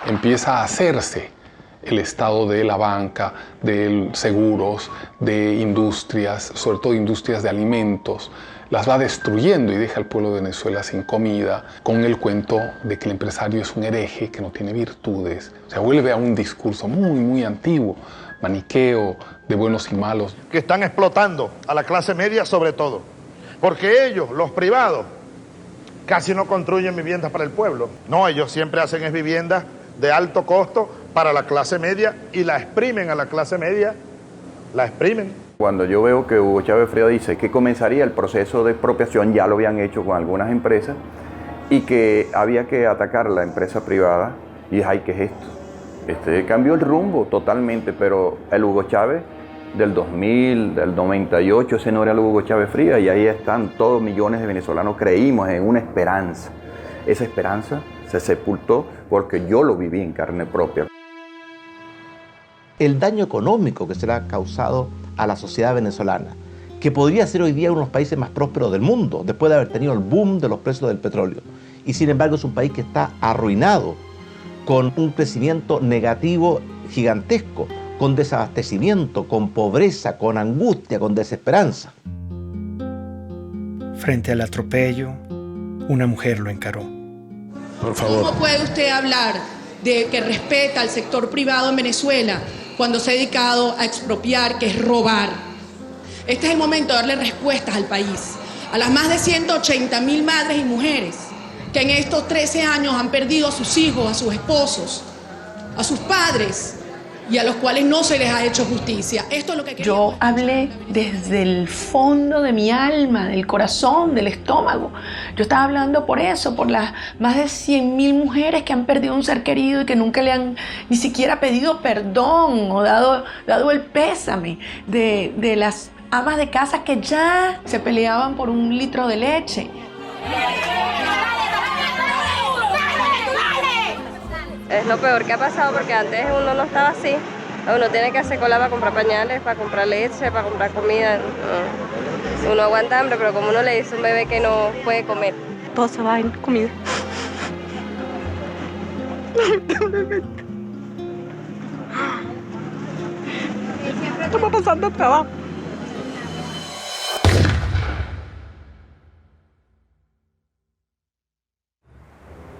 Empieza a hacerse el estado de la banca, de seguros, de industrias, sobre todo industrias de alimentos. Las va destruyendo y deja al pueblo de Venezuela sin comida, con el cuento de que el empresario es un hereje, que no tiene virtudes. O sea, vuelve a un discurso muy, muy antiguo, maniqueo, de buenos y malos. Que están explotando a la clase media sobre todo, porque ellos, los privados, casi no construyen viviendas para el pueblo. No, ellos siempre hacen es viviendas de alto costo para la clase media y la exprimen a la clase media, la exprimen. Cuando yo veo que Hugo Chávez Frías dice que comenzaría el proceso de expropiación, ya lo habían hecho con algunas empresas, y que había que atacar la empresa privada, y dije, ay, ¿qué es esto? Cambió el rumbo totalmente, pero el Hugo Chávez del 2000, del 98, ese no era el Hugo Chávez Frías, y ahí están todos millones de venezolanos, creímos en una esperanza. Esa esperanza se sepultó porque yo lo viví en carne propia. El daño económico que se le ha causado a la sociedad venezolana, que podría ser hoy día uno de los países más prósperos del mundo, después de haber tenido el boom de los precios del petróleo. Y sin embargo es un país que está arruinado, con un crecimiento negativo gigantesco, con desabastecimiento, con pobreza, con angustia, con desesperanza. Frente al atropello, una mujer lo encaró. Por favor. ¿Cómo puede usted hablar de que respeta al sector privado en Venezuela cuando se ha dedicado a expropiar, que es robar? Este es el momento de darle respuestas al país, a las más de 180.000 madres y mujeres que en estos 13 años han perdido a sus hijos, a sus esposos, a sus padres, y a los cuales no se les ha hecho justicia. Esto es lo que quería. Yo hablé desde el fondo de mi alma, del corazón, del estómago. Yo estaba hablando por eso, por las más de 100.000 mujeres que han perdido un ser querido y que nunca le han ni siquiera pedido perdón o dado el pésame, de las amas de casa que ya se peleaban por un litro de leche. Es lo peor que ha pasado porque antes uno no estaba así. Uno tiene que hacer cola para comprar pañales, para comprar leche, para comprar comida. Uno aguanta hambre, pero como uno le dice a un bebé que no puede comer. Todo se va en comida. Estamos pasando trabajo.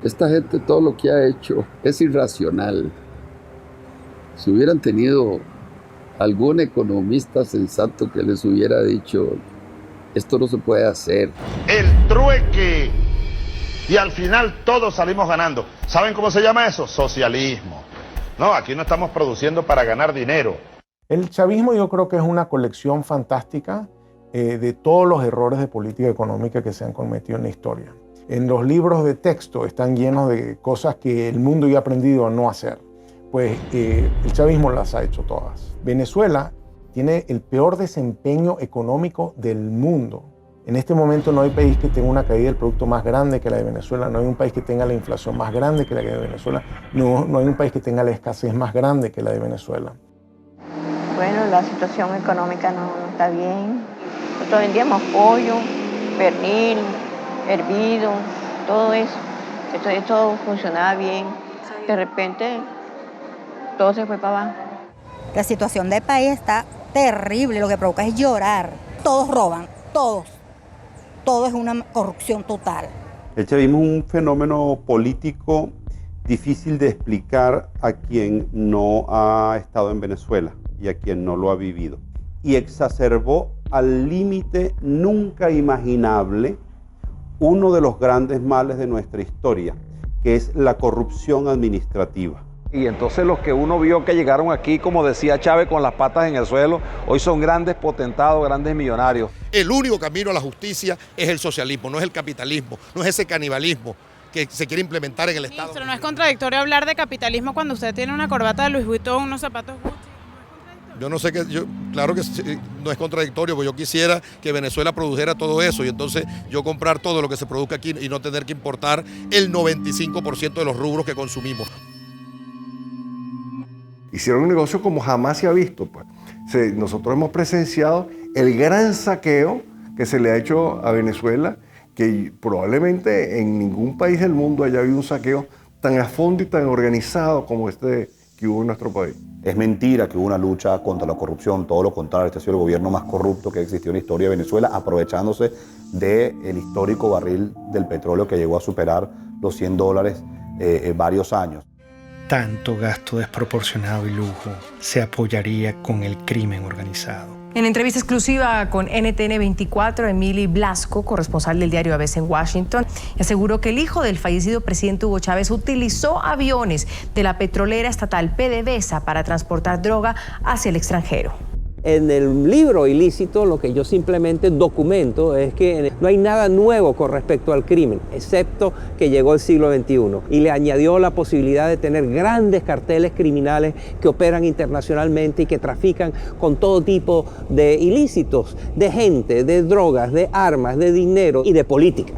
Esta gente todo lo que ha hecho es irracional. Si hubieran tenido algún economista sensato que les hubiera dicho, esto no se puede hacer. El trueque. Y al final todos salimos ganando. ¿Saben cómo se llama eso? Socialismo. No, aquí no estamos produciendo para ganar dinero. El chavismo yo creo que es una colección fantástica de todos los errores de política económica que se han cometido en la historia. En los libros de texto están llenos de cosas que el mundo ya ha aprendido a no hacer. Pues el chavismo las ha hecho todas. Venezuela tiene el peor desempeño económico del mundo. En este momento no hay país que tenga una caída del producto más grande que la de Venezuela, no hay un país que tenga la inflación más grande que la de Venezuela, no hay un país que tenga la escasez más grande que la de Venezuela. Bueno, la situación económica no está bien. Nosotros vendíamos pollo, pernil, hervido, todo eso. Esto funcionaba bien. De repente, todo se fue para abajo. La situación del país está terrible, lo que provoca es llorar. Todos roban, todos. Todo es una corrupción total. El chavismo es un fenómeno político difícil de explicar a quien no ha estado en Venezuela y a quien no lo ha vivido. Y exacerbó al límite nunca imaginable uno de los grandes males de nuestra historia, que es la corrupción administrativa. Y entonces los que uno vio que llegaron aquí, como decía Chávez, con las patas en el suelo, hoy son grandes potentados, grandes millonarios. El único camino a la justicia es el socialismo, no es el capitalismo, no es ese canibalismo que se quiere implementar en el Estado. Ministro, ¿no es contradictorio hablar de capitalismo cuando usted tiene una corbata de Louis Vuitton, unos zapatos Gucci? Yo no sé qué, claro que no es contradictorio, porque yo quisiera que Venezuela produjera todo eso y entonces yo comprar todo lo que se produzca aquí y no tener que importar el 95% de los rubros que consumimos. Hicieron un negocio como jamás se ha visto. Pues. Nosotros hemos presenciado el gran saqueo que se le ha hecho a Venezuela, que probablemente en ningún país del mundo haya habido un saqueo tan a fondo y tan organizado como este que hubo en nuestro país. Es mentira que hubo una lucha contra la corrupción, todo lo contrario, este ha sido el gobierno más corrupto que existió en la historia de Venezuela, aprovechándose del histórico barril del petróleo que llegó a superar los $100 varios años. Tanto gasto desproporcionado y lujo se apoyaría con el crimen organizado. En entrevista exclusiva con NTN 24, Emily Blasco, corresponsal del diario ABC en Washington, aseguró que el hijo del fallecido presidente Hugo Chávez utilizó aviones de la petrolera estatal PDVSA para transportar droga hacia el extranjero. En el libro Ilícito, lo que yo simplemente documento es que no hay nada nuevo con respecto al crimen, excepto que llegó el siglo XXI y le añadió la posibilidad de tener grandes carteles criminales que operan internacionalmente y que trafican con todo tipo de ilícitos, de gente, de drogas, de armas, de dinero y de política.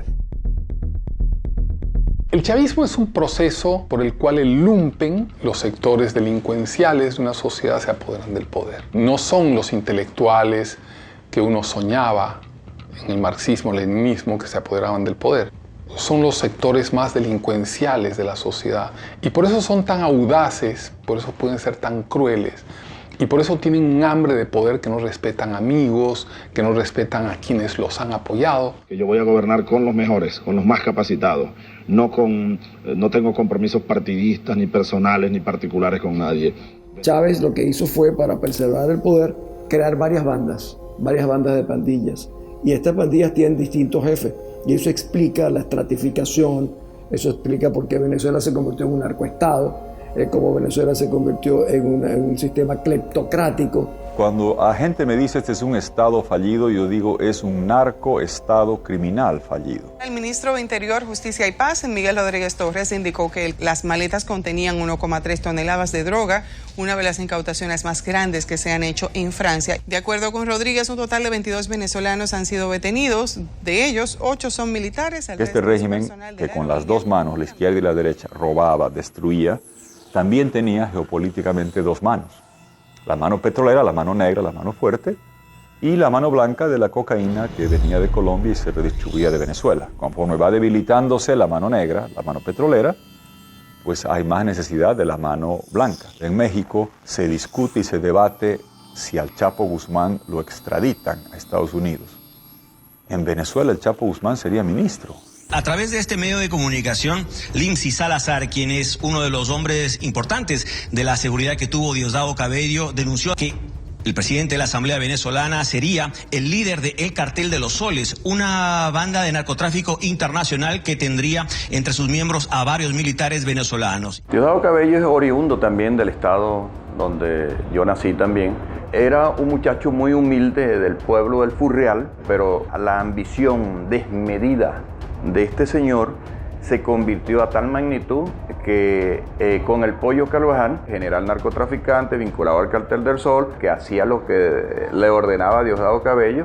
El chavismo es un proceso por el cual el lumpen, los sectores delincuenciales de una sociedad, se apoderan del poder. No son los intelectuales que uno soñaba en el marxismo-leninismo que se apoderaban del poder. Son los sectores más delincuenciales de la sociedad. Y por eso son tan audaces, por eso pueden ser tan crueles. Y por eso tienen un hambre de poder que no respetan amigos, que no respetan a quienes los han apoyado. Que yo voy a gobernar con los mejores, con los más capacitados. No tengo compromisos partidistas, ni personales, ni particulares con nadie. Chávez lo que hizo fue, para preservar el poder, crear varias bandas de pandillas. Y estas pandillas tienen distintos jefes. Y eso explica la estratificación, eso explica por qué Venezuela se convirtió en un narcoestado. Como Venezuela se convirtió en un sistema cleptocrático. Cuando la gente me dice este es un estado fallido, yo digo es un narcoestado criminal fallido. El ministro de Interior, Justicia y Paz, Miguel Rodríguez Torres, indicó que las maletas contenían 1,3 toneladas de droga, una de las incautaciones más grandes que se han hecho en Francia. De acuerdo con Rodríguez, un total de 22 venezolanos han sido detenidos, de ellos 8 son militares. Este régimen que con las dos manos, la izquierda y la derecha, robaba, destruía, también tenía geopolíticamente dos manos. La mano petrolera, la mano negra, la mano fuerte, y la mano blanca de la cocaína que venía de Colombia y se redistribuía de Venezuela. Conforme va debilitándose la mano negra, la mano petrolera, pues hay más necesidad de la mano blanca. En México se discute y se debate si al Chapo Guzmán lo extraditan a Estados Unidos. En Venezuela el Chapo Guzmán sería ministro. A través de este medio de comunicación, Lindsay Salazar, quien es uno de los hombres importantes de la seguridad que tuvo Diosdado Cabello, denunció que el presidente de la Asamblea Venezolana sería el líder del Cartel de los Soles, una banda de narcotráfico internacional que tendría entre sus miembros a varios militares venezolanos. Diosdado Cabello es oriundo también del estado donde yo nací también. Era un muchacho muy humilde del pueblo del Furreal, pero la ambición desmedida de este señor se convirtió a tal magnitud que con el Pollo Carvajal, general narcotraficante vinculado al Cartel del Sol, que hacía lo que le ordenaba a Diosdado Cabello,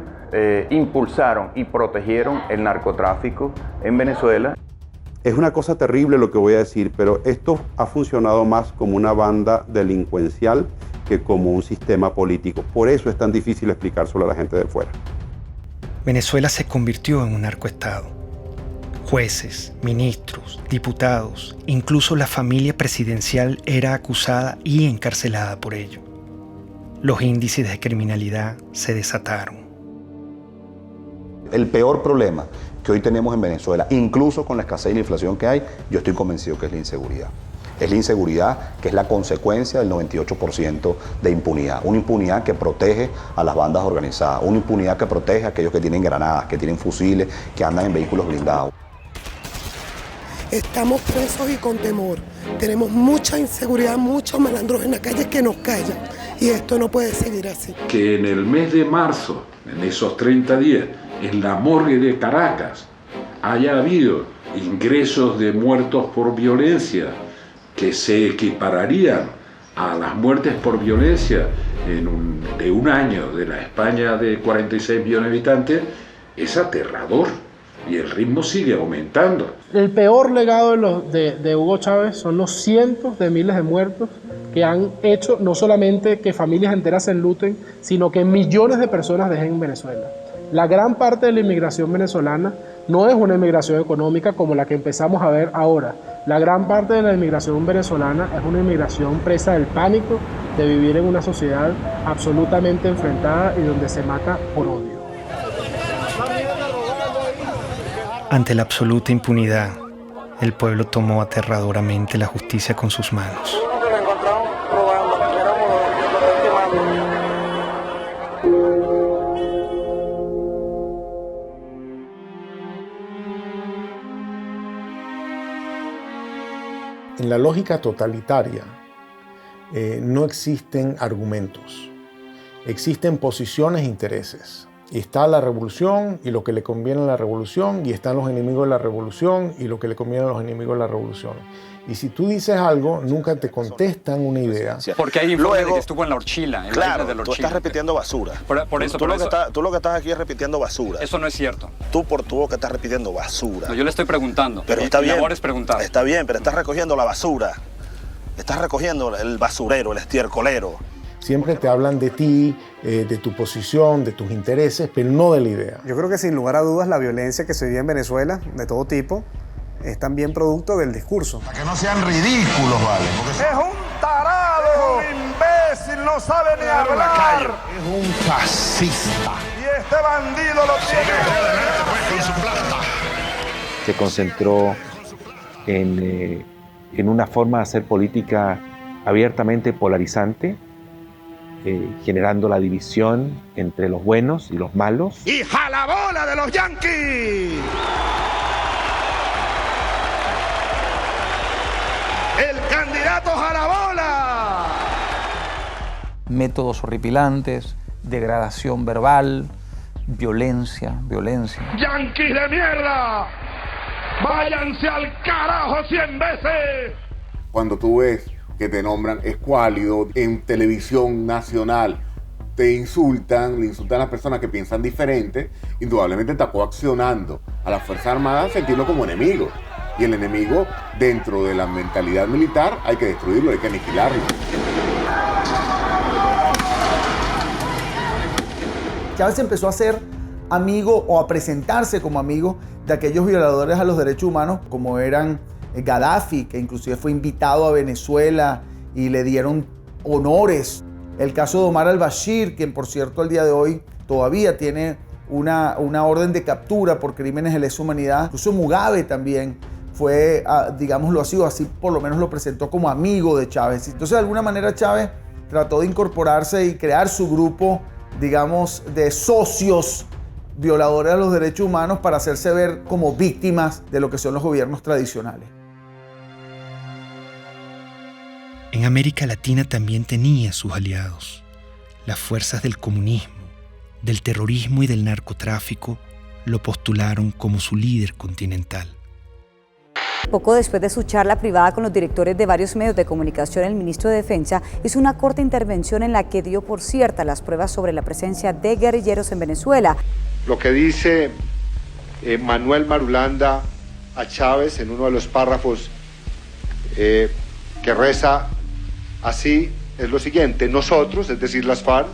impulsaron y protegieron el narcotráfico en Venezuela. Es una cosa terrible lo que voy a decir, pero esto ha funcionado más como una banda delincuencial que como un sistema político. Por eso es tan difícil explicárselo a la gente de fuera. Venezuela se convirtió en un narcoestado. Jueces, ministros, diputados, incluso la familia presidencial era acusada y encarcelada por ello. Los índices de criminalidad se desataron. El peor problema que hoy tenemos en Venezuela, incluso con la escasez y la inflación que hay, yo estoy convencido que es la inseguridad. Es la inseguridad que es la consecuencia del 98% de impunidad. Una impunidad que protege a las bandas organizadas, una impunidad que protege a aquellos que tienen granadas, que tienen fusiles, que andan en vehículos blindados. Estamos presos y con temor. Tenemos mucha inseguridad, muchos malandros en la calle que nos callan. Y esto no puede seguir así. Que en el mes de marzo, en esos 30 días, en la morgue de Caracas, haya habido ingresos de muertos por violencia que se equipararían a las muertes por violencia de un año de la España de 46 millones de habitantes, es aterrador. Y el ritmo sigue aumentando. El peor legado de Hugo Chávez son los cientos de miles de muertos que han hecho no solamente que familias enteras se enluten, sino que millones de personas dejen Venezuela. La gran parte de la inmigración venezolana no es una inmigración económica como la que empezamos a ver ahora. La gran parte de la inmigración venezolana es una inmigración presa del pánico de vivir en una sociedad absolutamente enfrentada y donde se mata por odio. Ante la absoluta impunidad, el pueblo tomó aterradoramente la justicia con sus manos. En la lógica totalitaria no existen argumentos, existen posiciones e intereses. Y está la revolución y lo que le conviene a la revolución, y están los enemigos de la revolución y lo que le conviene a los enemigos de la revolución. Y si tú dices algo, nunca te contestan una idea. Porque hay informes de que estuvo en la Orchila, en claro, la isla de la Orchila. Tú estás repitiendo basura. Tú lo que estás aquí es repitiendo basura. Eso no es cierto. Tú por tu boca estás repitiendo basura. No, yo le estoy preguntando. Pero está bien. Es preguntar. Está bien, pero estás recogiendo la basura. Estás recogiendo el basurero, el estiercolero. Siempre te hablan de ti, de tu posición, de tus intereses, pero no de la idea. Yo creo que sin lugar a dudas la violencia que se vive en Venezuela, de todo tipo, es también producto del discurso. Para que no sean ridículos, ¿vale? Porque es un tarado, es un imbécil, no sabe ni hablar. Es un fascista. Y este bandido lo tiene con su plata. Se concentró en una forma de hacer política abiertamente polarizante, generando la división entre los buenos y los malos. ¡Y jalabola de los yanquis! ¡El candidato jalabola! Métodos horripilantes, degradación verbal, violencia. ¡Yanquis de mierda! ¡Váyanse al carajo 100 veces! Cuando tú ves que te nombran escuálido en televisión nacional, le insultan a las personas que piensan diferente, indudablemente está coaccionando a las Fuerzas Armadas a sentirlo como enemigo. Y el enemigo, dentro de la mentalidad militar, hay que destruirlo, hay que aniquilarlo. Chávez empezó a ser amigo o a presentarse como amigo de aquellos violadores a los derechos humanos como eran Gaddafi, que inclusive fue invitado a Venezuela y le dieron honores. El caso de Omar al-Bashir, quien por cierto al día de hoy todavía tiene una orden de captura por crímenes de lesa humanidad. Incluso Mugabe también fue, digámoslo así por lo menos lo presentó como amigo de Chávez. Entonces de alguna manera Chávez trató de incorporarse y crear su grupo, digamos, de socios violadores de los derechos humanos para hacerse ver como víctimas de lo que son los gobiernos tradicionales. En América Latina también tenía sus aliados. Las fuerzas del comunismo, del terrorismo y del narcotráfico lo postularon como su líder continental. Poco después de su charla privada con los directores de varios medios de comunicación, el ministro de Defensa hizo una corta intervención en la que dio por ciertas las pruebas sobre la presencia de guerrilleros en Venezuela. Lo que dice Manuel Marulanda a Chávez en uno de los párrafos que reza así es lo siguiente: nosotros, es decir las FARC,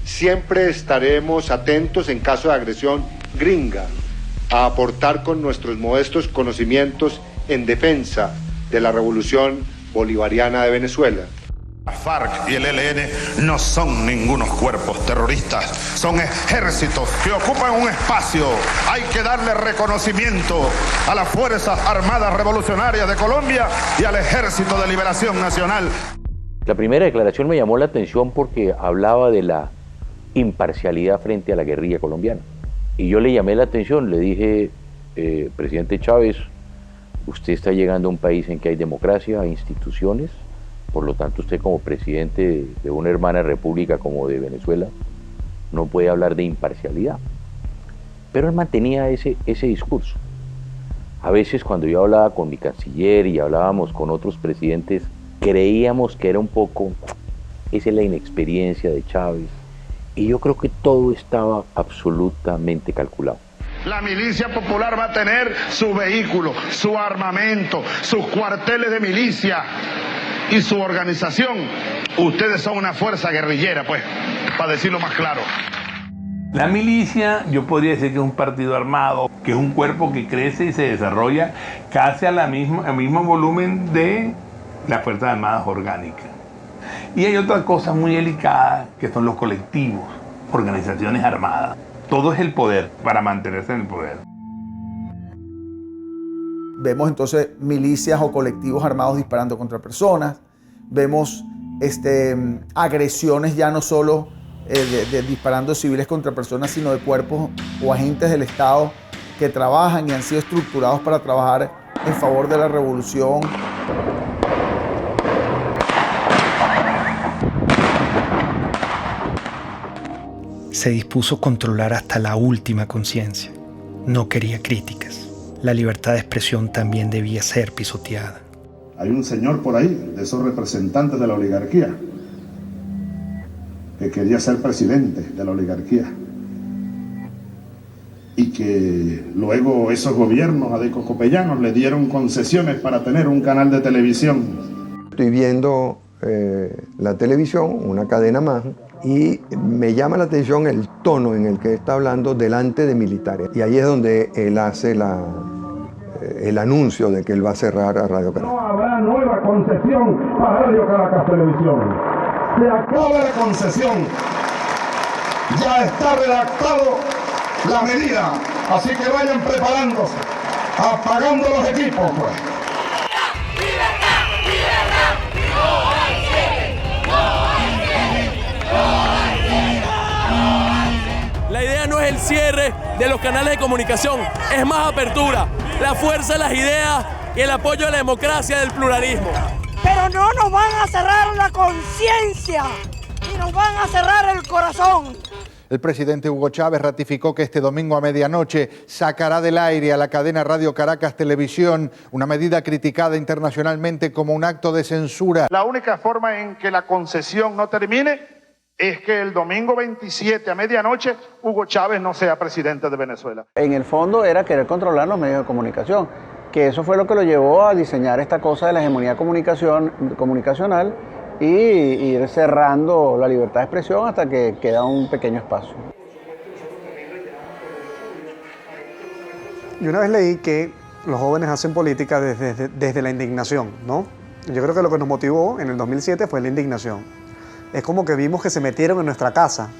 siempre estaremos atentos en caso de agresión gringa a aportar con nuestros modestos conocimientos en defensa de la revolución bolivariana de Venezuela. La FARC y el ELN no son ningunos cuerpos terroristas, son ejércitos que ocupan un espacio. Hay que darle reconocimiento a las Fuerzas Armadas Revolucionarias de Colombia y al Ejército de Liberación Nacional. La primera declaración me llamó la atención porque hablaba de la imparcialidad frente a la guerrilla colombiana. Y yo le llamé la atención, le dije, presidente Chávez, usted está llegando a un país en que hay democracia, hay instituciones, por lo tanto usted como presidente de una hermana república como de Venezuela no puede hablar de imparcialidad. Pero él mantenía ese discurso. A veces cuando yo hablaba con mi canciller y hablábamos con otros presidentes, creíamos que era un poco, esa es la inexperiencia de Chávez, y yo creo que todo estaba absolutamente calculado. La milicia popular va a tener su vehículo, su armamento, sus cuarteles de milicia y su organización. Ustedes son una fuerza guerrillera, pues, para decirlo más claro. La milicia, yo podría decir que es un partido armado, que es un cuerpo que crece y se desarrolla casi al mismo volumen de las Fuerzas Armadas orgánicas. Y hay otra cosa muy delicada, que son los colectivos, organizaciones armadas. Todo es el poder, para mantenerse en el poder. Vemos entonces milicias o colectivos armados disparando contra personas. Vemos agresiones ya no solo de disparando civiles contra personas, sino de cuerpos o agentes del Estado que trabajan y han sido estructurados para trabajar en favor de la revolución. Se dispuso controlar hasta la última conciencia. No quería críticas. La libertad de expresión también debía ser pisoteada. Hay un señor por ahí, de esos representantes de la oligarquía, que quería ser presidente de la oligarquía. Y que luego esos gobiernos adecocopellanos le dieron concesiones para tener un canal de televisión. Estoy viendo la televisión, una cadena más, y me llama la atención el tono en el que está hablando delante de militares. Y ahí es donde él hace el anuncio de que él va a cerrar a Radio Caracas. No habrá nueva concesión para Radio Caracas Televisión. Se acaba la concesión. Ya está redactado la medida, así que vayan preparándose, apagando los equipos, pues. La idea no es el cierre de los canales de comunicación, es más apertura, la fuerza de las ideas y el apoyo a la democracia del pluralismo. Pero no nos van a cerrar la conciencia y nos van a cerrar el corazón. El presidente Hugo Chávez ratificó que este domingo a medianoche sacará del aire a la cadena Radio Caracas Televisión, una medida criticada internacionalmente como un acto de censura. La única forma en que la concesión no termine es que el domingo 27 a medianoche Hugo Chávez no sea presidente de Venezuela. En el fondo era querer controlar los medios de comunicación, que eso fue lo que lo llevó a diseñar esta cosa de la hegemonía comunicacional y ir cerrando la libertad de expresión hasta que queda un pequeño espacio. Yo una vez leí que los jóvenes hacen política desde la indignación, ¿no? Yo creo que lo que nos motivó en el 2007 fue la indignación. Es como que vimos que se metieron en nuestra casa,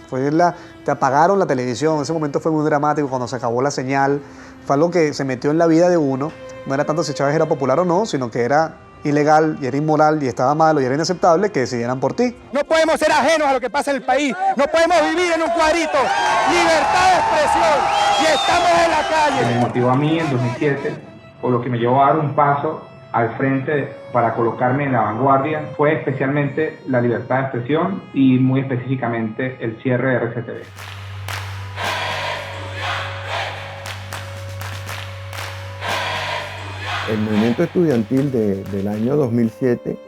te apagaron la televisión, ese momento fue muy dramático cuando se acabó la señal, fue algo que se metió en la vida de uno, no era tanto si Chávez era popular o no, sino que era ilegal y era inmoral y estaba malo y era inaceptable que decidieran por ti. No podemos ser ajenos a lo que pasa en el país, no podemos vivir en un cuadrito, libertad de expresión y estamos en la calle. Me motivó a mí en 2007, o lo que me llevó a dar un paso al frente para colocarme en la vanguardia, fue especialmente la libertad de expresión y muy específicamente el cierre de RCTV. El movimiento estudiantil del año 2007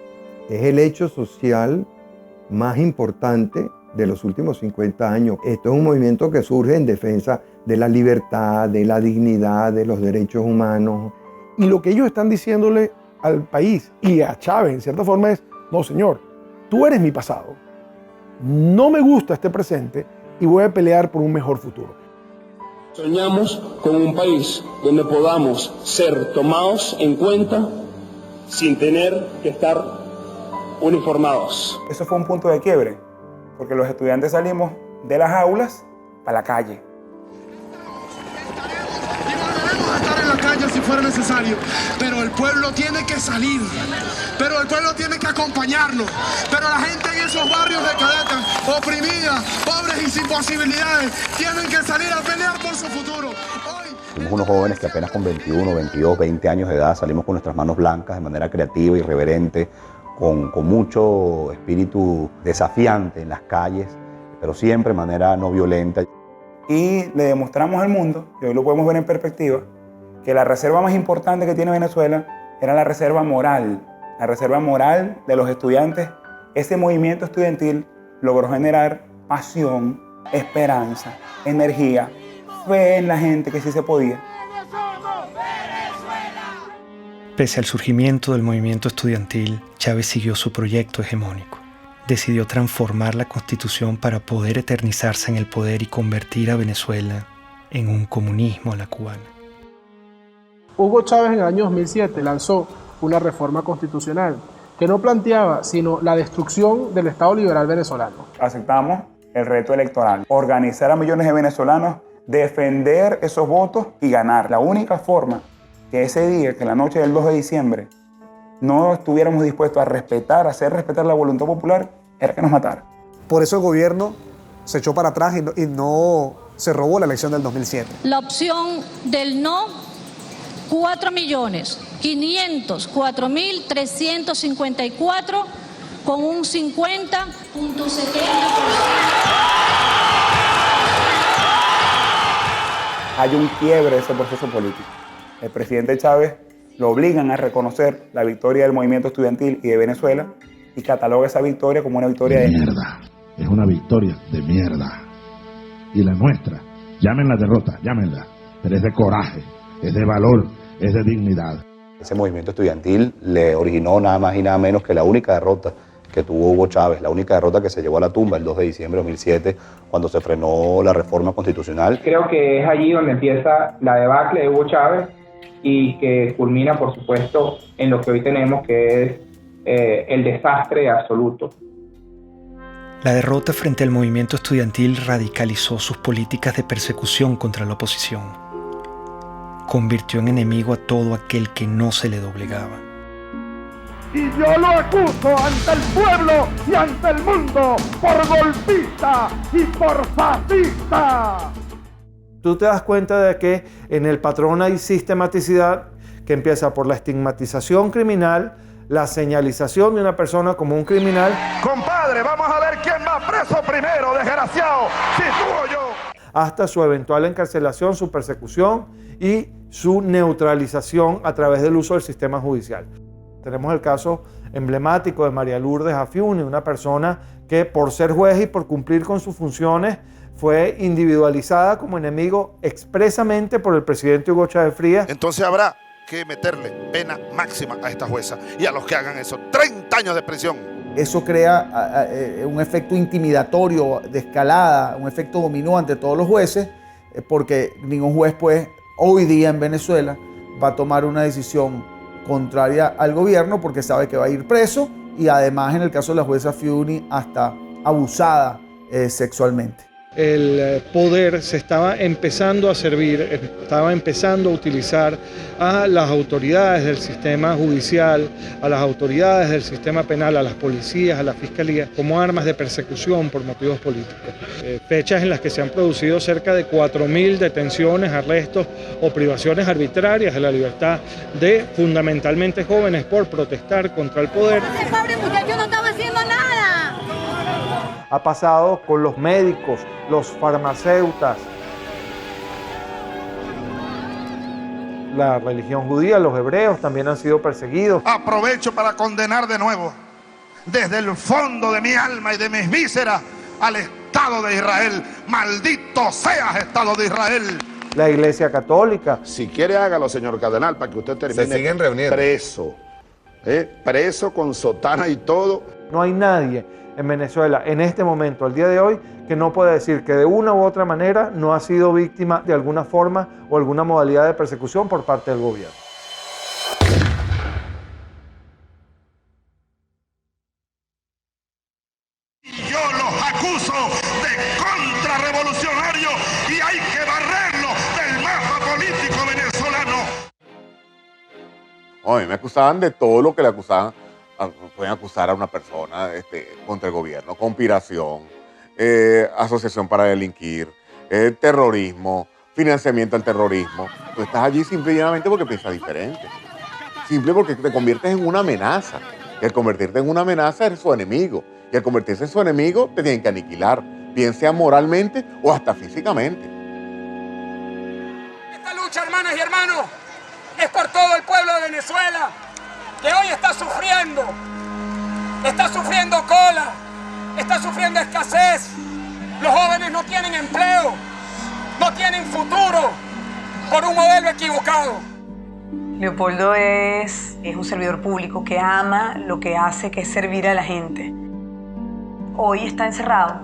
es el hecho social más importante de los últimos 50 años. Esto es un movimiento que surge en defensa de la libertad, de la dignidad, de los derechos humanos. Y lo que ellos están diciéndole al país y a Chávez, en cierta forma, es: no, señor, tú eres mi pasado. No me gusta este presente y voy a pelear por un mejor futuro. Soñamos con un país donde podamos ser tomados en cuenta sin tener que estar uniformados. Eso fue un punto de quiebre, porque los estudiantes salimos de las aulas a la calle. Estar en la calle si fuera necesario, pero el pueblo tiene que salir, pero el pueblo tiene que acompañarnos, pero la gente en esos barrios de Caracas, oprimida, pobres y sin posibilidades, tienen que salir a pelear por su futuro. Somos unos jóvenes que apenas con 21, 22, 20 años de edad salimos con nuestras manos blancas de manera creativa, irreverente, con mucho espíritu desafiante en las calles, pero siempre de manera no violenta. Y le demostramos al mundo, y hoy lo podemos ver en perspectiva, que la reserva más importante que tiene Venezuela era la reserva moral de los estudiantes. Ese movimiento estudiantil logró generar pasión, esperanza, energía, fe en la gente que sí se podía. Pese al surgimiento del movimiento estudiantil, Chávez siguió su proyecto hegemónico. Decidió transformar la Constitución para poder eternizarse en el poder y convertir a Venezuela en un comunismo a la cubana. Hugo Chávez en el año 2007 lanzó una reforma constitucional que no planteaba sino la destrucción del Estado liberal venezolano. Aceptamos el reto electoral, organizar a millones de venezolanos, defender esos votos y ganar. La única forma que ese día, que la noche del 2 de diciembre, no estuviéramos dispuestos a respetar, a hacer respetar la voluntad popular, era que nos mataran. Por eso el gobierno se echó para atrás y no se robó la elección del 2007. La opción del no, 4.504.354 con un 50.70%. Hay un quiebre de ese proceso político. El presidente Chávez lo obligan a reconocer la victoria del movimiento estudiantil y de Venezuela y cataloga esa victoria como una victoria de mierda. Es una victoria de mierda. Y la nuestra, llámenla derrota, llámenla, pero es de coraje, es de valor, es de dignidad. Ese movimiento estudiantil le originó nada más y nada menos que la única derrota que tuvo Hugo Chávez, la única derrota que se llevó a la tumba el 2 de diciembre de 2007, cuando se frenó la reforma constitucional. Creo que es allí donde empieza la debacle de Hugo Chávez y que culmina, por supuesto, en lo que hoy tenemos, que es el desastre absoluto. La derrota frente al movimiento estudiantil radicalizó sus políticas de persecución contra la oposición. Convirtió en enemigo a todo aquel que no se le doblegaba. Y yo lo acuso ante el pueblo y ante el mundo por golpista y por fascista. Tú te das cuenta de que en el patrón hay sistematicidad que empieza por la estigmatización criminal, la señalización de una persona como un criminal. Compadre, vamos a ver quién va preso primero, desgraciado, si tú o yo. Hasta su eventual encarcelación, su persecución y su neutralización a través del uso del sistema judicial. Tenemos el caso emblemático de María Lourdes Afiuni, una persona que por ser juez y por cumplir con sus funciones fue individualizada como enemigo expresamente por el presidente Hugo Chávez Frías. Entonces habrá que meterle pena máxima a esta jueza y a los que hagan eso, 30 años de prisión. Eso crea un efecto intimidatorio de escalada, un efecto dominó ante todos los jueces, porque ningún juez pues hoy día en Venezuela va a tomar una decisión contraria al gobierno porque sabe que va a ir preso y además en el caso de la jueza Afiuni hasta abusada sexualmente. El poder se estaba empezando a servir, estaba empezando a utilizar a las autoridades del sistema judicial, a las autoridades del sistema penal, a las policías, a la fiscalía, como armas de persecución por motivos políticos. Fechas en las que se han producido cerca de 4.000 detenciones, arrestos o privaciones arbitrarias de la libertad de fundamentalmente jóvenes por protestar contra el poder. Ese pobre muchacho no estaba haciendo nada. Ha pasado con los médicos, los farmacéutas, la religión judía, los hebreos también han sido perseguidos. Aprovecho para condenar de nuevo, desde el fondo de mi alma y de mis vísceras, al Estado de Israel. ¡Maldito seas, Estado de Israel! La Iglesia Católica. Si quiere, hágalo, señor cardenal, para que usted termine. Se siguen reuniendo. Preso. Preso con sotana y todo. No hay nadie en Venezuela en este momento, al día de hoy, que no pueda decir que de una u otra manera no ha sido víctima de alguna forma o alguna modalidad de persecución por parte del gobierno. acuso de contrarrevolucionario y hay que barrerlo del mapa político venezolano. A mí me acusaban de todo lo que le acusaban. Pueden acusar a una persona contra el gobierno: conspiración, asociación para delinquir, terrorismo, financiamiento al terrorismo. Tú estás allí simplemente porque piensas diferente. Simple porque te conviertes en una amenaza. Y al convertirte en una amenaza eres su enemigo. Y al convertirse en su enemigo te tienen que aniquilar, bien sea moralmente o hasta físicamente. Esta lucha, hermanas y hermanos, es por todo el pueblo de Venezuela, que hoy está sufriendo cola, está sufriendo escasez. Los jóvenes no tienen empleo, no tienen futuro por un modelo equivocado. Leopoldo es un servidor público que ama lo que hace, que es servir a la gente. Hoy está encerrado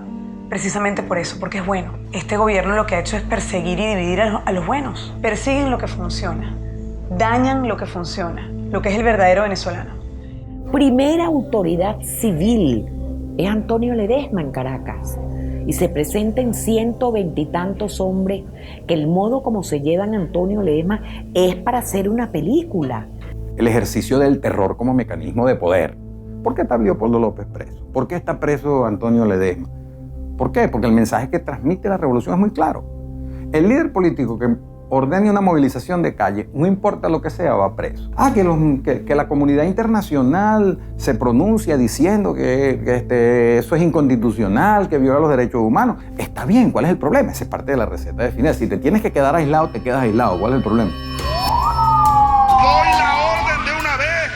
precisamente por eso, porque es bueno. Este gobierno lo que ha hecho es perseguir y dividir a los buenos. Persiguen lo que funciona, dañan lo que funciona, lo que es el verdadero venezolano. Primera autoridad civil es Antonio Ledesma en Caracas y se presenten 120 y tantos hombres que el modo como se llevan a Antonio Ledesma es para hacer una película. El ejercicio del terror como mecanismo de poder. ¿Por qué está Leopoldo López preso? ¿Por qué está preso Antonio Ledesma? ¿Por qué? Porque el mensaje que transmite la revolución es muy claro. El líder político que ordene una movilización de calle, no importa lo que sea, va preso. Que la comunidad internacional se pronuncia diciendo que eso es inconstitucional, que viola los derechos humanos. Está bien, ¿cuál es el problema? Esa es parte de la receta de Fidel. Si te tienes que quedar aislado, te quedas aislado. ¿Cuál es el problema? Doy la orden de una vez,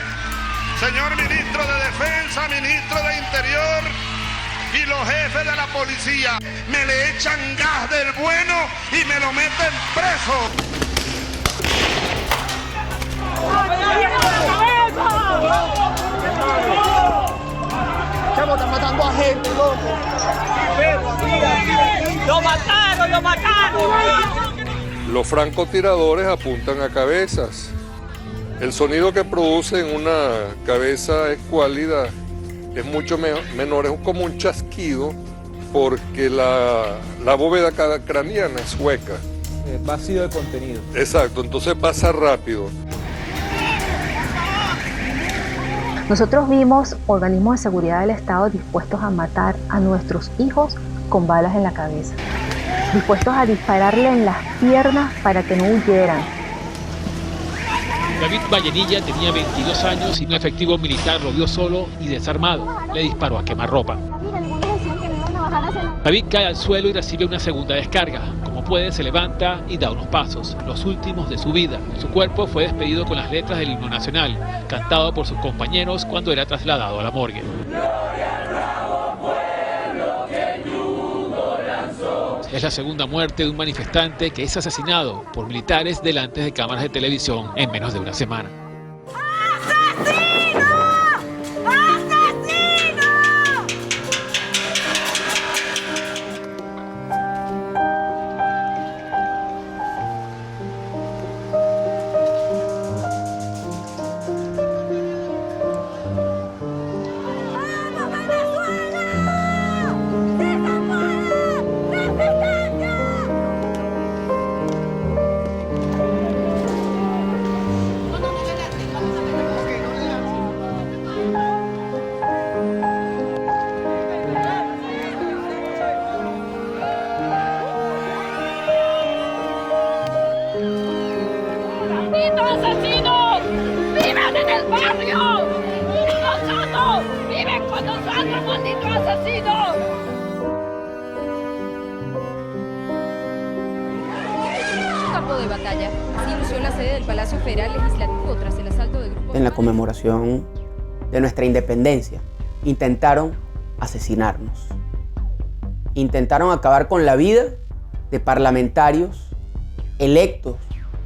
señor ministro de Defensa, ministro de Interior y los jefes de la policía. Me le echan gas del bueno y me lo meten preso. Están matando a gente, loco. ¡Lo mataron, lo mataron! Los francotiradores apuntan a cabezas. El sonido que producen una cabeza escuálida es mucho menor, es como un chasquido, porque la bóveda craneana es hueca. Vacío de contenido. Exacto, entonces pasa rápido. Nosotros vimos organismos de seguridad del Estado dispuestos a matar a nuestros hijos con balas en la cabeza, dispuestos a dispararle en las piernas para que no huyeran. David Vallenilla tenía 22 años y un efectivo militar lo vio solo y desarmado. Le disparó a quemarropa. David cae al suelo y recibe una segunda descarga. Como puede, se levanta y da unos pasos, los últimos de su vida. Su cuerpo fue despedido con las letras del himno nacional, cantado por sus compañeros cuando era trasladado a la morgue. Es la segunda muerte de un manifestante que es asesinado por militares delante de cámaras de televisión en menos de una semana. ¡Asesinos! ¡Viven en el barrio! ¡Nosotros! ¡Viven con nosotros, malditos asesinos! Un campo de batalla. Así lució la sede del Palacio Federal Legislativo tras el asalto de grupos... En la conmemoración de nuestra independencia, intentaron asesinarnos. Intentaron acabar con la vida de parlamentarios electos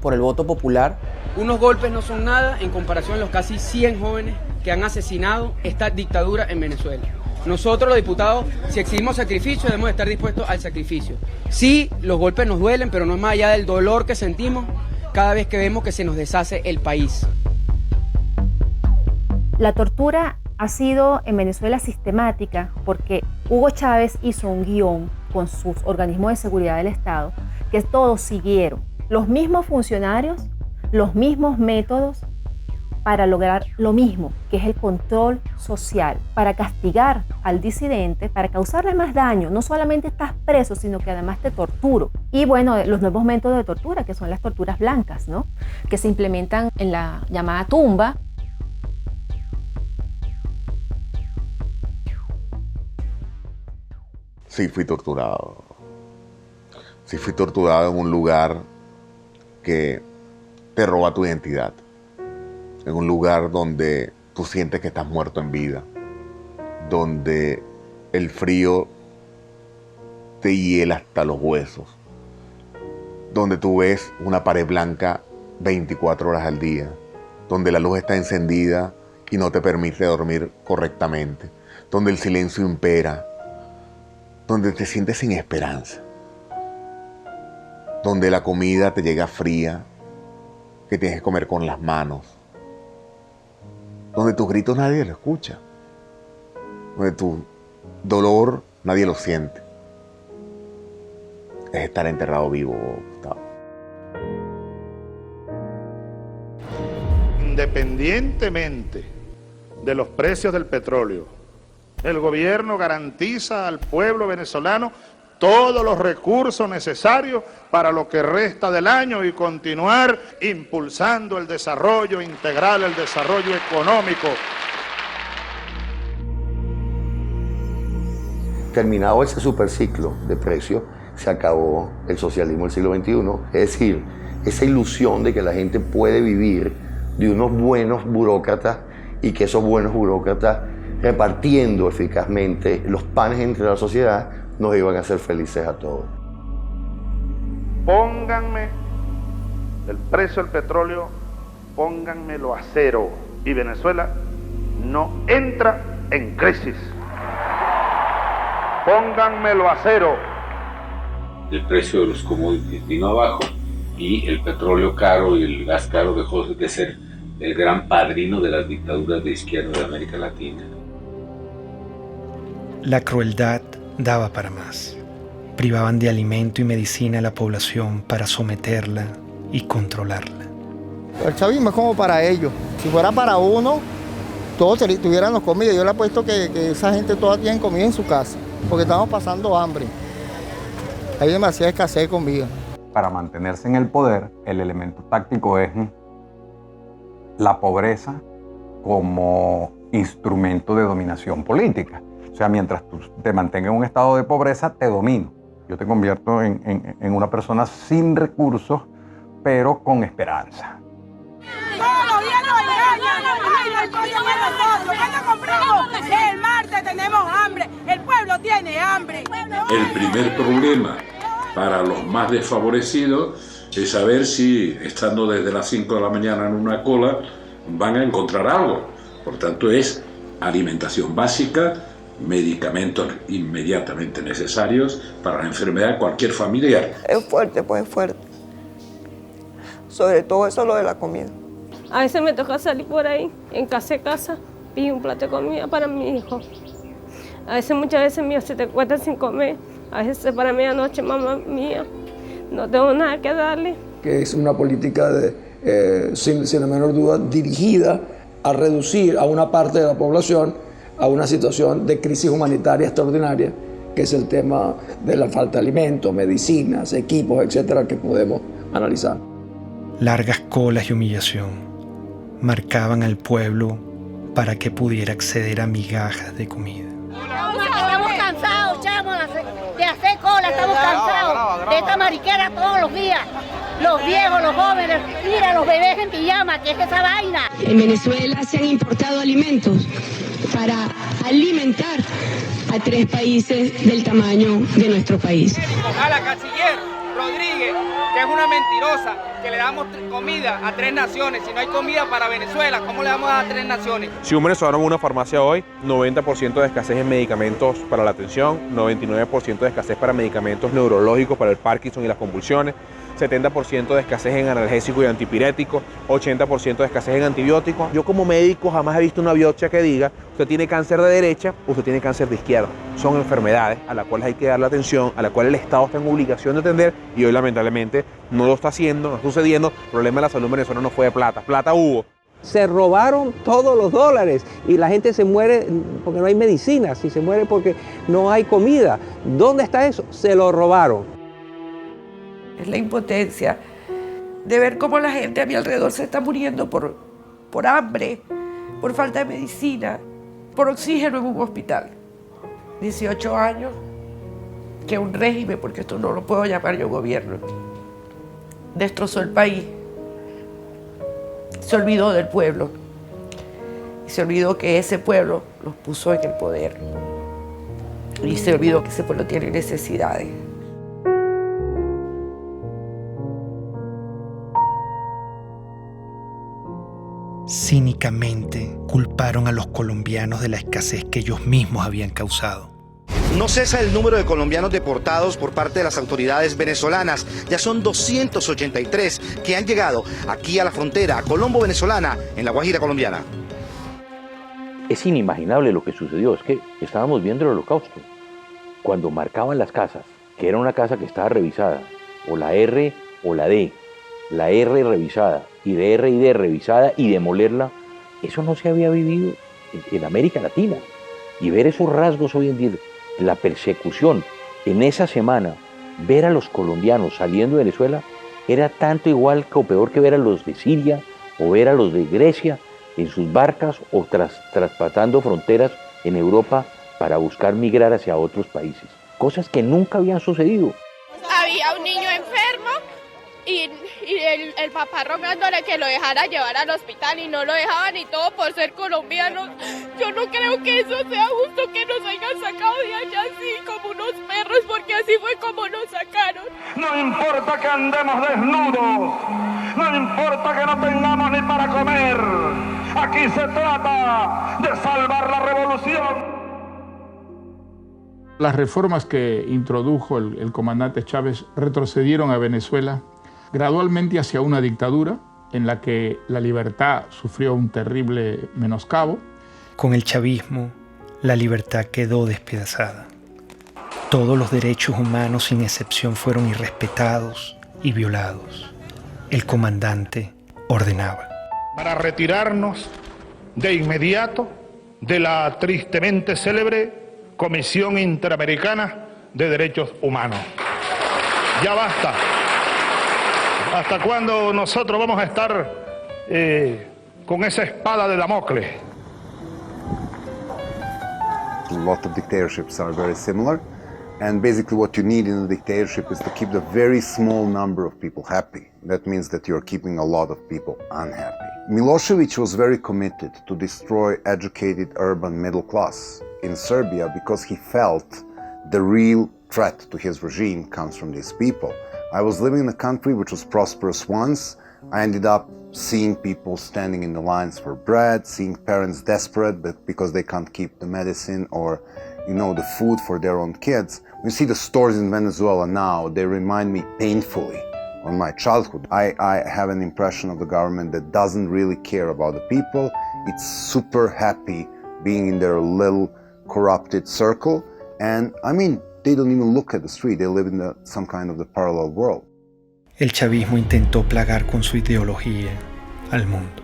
por el voto popular. Unos golpes no son nada en comparación a los casi 100 jóvenes que han asesinado esta dictadura en Venezuela. Nosotros los diputados, si exigimos sacrificio, debemos estar dispuestos al sacrificio. Sí, los golpes nos duelen, pero no es más allá del dolor que sentimos cada vez que vemos que se nos deshace el país. La tortura ha sido en Venezuela sistemática porque Hugo Chávez hizo un guión con sus organismos de seguridad del Estado que todos siguieron los mismos funcionarios, los mismos métodos para lograr lo mismo, que es el control social, para castigar al disidente, para causarle más daño. No solamente estás preso, sino que además te torturo. Y bueno, los nuevos métodos de tortura, que son las torturas blancas, ¿no? Que se implementan en la llamada tumba. Sí, fui torturado. Sí, fui torturado en un lugar que te roba tu identidad. En un lugar donde tú sientes que estás muerto en vida. Donde el frío te hiela hasta los huesos. Donde tú ves una pared blanca 24 horas al día. Donde la luz está encendida y no te permite dormir correctamente. Donde el silencio impera. Donde te sientes sin esperanza. Donde la comida te llega fría, que tienes que comer con las manos. Donde tus gritos nadie lo escucha. Donde tu dolor nadie lo siente. Es estar enterrado vivo, Gustavo. Independientemente de los precios del petróleo, el gobierno garantiza al pueblo venezolano todos los recursos necesarios para lo que resta del año y continuar impulsando el desarrollo integral, el desarrollo económico. Terminado ese superciclo de precios, se acabó el socialismo del siglo XXI. Es decir, esa ilusión de que la gente puede vivir de unos buenos burócratas y que esos buenos burócratas, repartiendo eficazmente los panes entre la sociedad, nos iban a hacer felices a todos. Pónganme el precio del petróleo, pónganmelo a cero y Venezuela no entra en crisis. Pónganmelo a cero. El precio de los commodities vino abajo y el petróleo caro y el gas caro dejó de ser el gran padrino de las dictaduras de izquierda de América Latina. La crueldad daba para más. Privaban de alimento y medicina a la población para someterla y controlarla. El chavismo es como para ellos. Si fuera para uno, todos tuviéramos comida. Yo le apuesto que esa gente toda tiene comida en su casa, porque estamos pasando hambre. Hay demasiada escasez de comida. Para mantenerse en el poder, el elemento táctico es la pobreza como instrumento de dominación política. O sea, mientras tú te mantengas en un estado de pobreza, te domino. Yo te convierto en una persona sin recursos, pero con esperanza. Todos los días nos engañan. El coño de nosotros. Cuando compramos el martes tenemos hambre. El pueblo tiene hambre. El primer problema para los más desfavorecidos es saber si, estando desde las 5 de la mañana en una cola, van a encontrar algo. Por tanto, es alimentación básica, medicamentos inmediatamente necesarios para la enfermedad de cualquier familiar. Es fuerte, pues es fuerte. Sobre todo eso, lo de la comida. A veces me toca salir por ahí, en casa, pido un plato de comida para mi hijo. A veces, muchas veces, mío, se te cuesta sin comer. A veces para medianoche, mamá mía, no tengo nada que darle. Que es una política, sin la menor duda, dirigida a reducir a una parte de la población a una situación de crisis humanitaria extraordinaria, que es el tema de la falta de alimentos, medicinas, equipos, etcétera, que podemos analizar. Largas colas y humillación marcaban al pueblo para que pudiera acceder a migajas de comida. Estamos cansados, chamo, de hacer cola, estamos cansados de esta mariquera todos los días. Los viejos, los jóvenes, mira, los bebés en pijama, ¿qué es esa vaina? En Venezuela se han importado alimentos para alimentar a 3 países del tamaño de nuestro país. A la canciller Rodríguez, que es una mentirosa, que le damos comida a 3 naciones. Si no hay comida para Venezuela, ¿cómo le vamos a dar a 3 naciones? Si un venezolano va a una farmacia hoy, 90% de escasez en medicamentos para la atención, 99% de escasez para medicamentos neurológicos para el Parkinson y las convulsiones, 70% de escasez en analgésicos y antipiréticos, 80% de escasez en antibióticos. Yo como médico jamás he visto una biopsia que diga, usted tiene cáncer de derecha, usted tiene cáncer de izquierda. Son enfermedades a las cuales hay que darle atención, a las cuales el Estado está en obligación de atender y hoy lamentablemente no lo está haciendo, no está sucediendo. El problema de la salud venezolana no fue de plata, plata hubo. Se robaron todos los dólares y la gente se muere porque no hay medicinas y se muere porque no hay comida. ¿Dónde está eso? Se lo robaron. Es la impotencia de ver cómo la gente a mi alrededor se está muriendo por hambre, por falta de medicina, por oxígeno en un hospital. 18 años que un régimen, porque esto no lo puedo llamar yo gobierno, destrozó el país. Se olvidó del pueblo y se olvidó que ese pueblo los puso en el poder y se olvidó que ese pueblo tiene necesidades. Cínicamente culparon a los colombianos de la escasez que ellos mismos habían causado. No cesa el número de colombianos deportados por parte de las autoridades venezolanas. Ya son 283 que han llegado aquí a la frontera colombo-venezolana en La Guajira colombiana. Es inimaginable lo que sucedió, es que estábamos viendo el holocausto. Cuando marcaban las casas, que era una casa que estaba revisada, o la R o la D, la R revisada y de R y D revisada y demolerla, eso no se había vivido en América Latina. Y ver esos rasgos hoy en día, la persecución en esa semana, ver a los colombianos saliendo de Venezuela, era tanto igual o peor que ver a los de Siria o ver a los de Grecia en sus barcas o traspasando fronteras en Europa para buscar migrar hacia otros países. Cosas que nunca habían sucedido. Había un niño enfermo y el papá rogándole que lo dejara llevar al hospital y no lo dejaban y todo por ser colombianos. Yo no creo que eso sea justo que nos hayan sacado de allá así como unos perros, porque así fue como nos sacaron. No importa que andemos desnudos, no importa que no tengamos ni para comer. Aquí se trata de salvar la revolución. Las reformas que introdujo el comandante Chávez retrocedieron a Venezuela gradualmente hacia una dictadura en la que la libertad sufrió un terrible menoscabo. Con el chavismo, la libertad quedó despedazada. Todos los derechos humanos sin excepción fueron irrespetados y violados. El comandante ordenaba. Para retirarnos de inmediato de la tristemente célebre Comisión Interamericana de Derechos Humanos. Ya basta. ¿Hasta cuándo nosotros vamos a estar con esa espada de Damocles? A lot of dictatorships are very similar, and basically what you need in a dictatorship is to keep the very small number of people happy. That means that you're keeping a lot of people unhappy. Milosevic was very committed to destroy educated urban middle class in Serbia because he felt the real threat to his regime comes from these people. I was living in a country which was prosperous once. I ended up seeing people standing in the lines for bread, seeing parents desperate because they can't keep the medicine or, the food for their own kids. We see the stores in Venezuela now, they remind me painfully on my childhood. I have an impression of the government that doesn't really care about the people. It's super happy being in their little corrupted circle. And they don't even look at the street. They live in some kind of the parallel world. El chavismo intentó plagar con su ideología al mundo.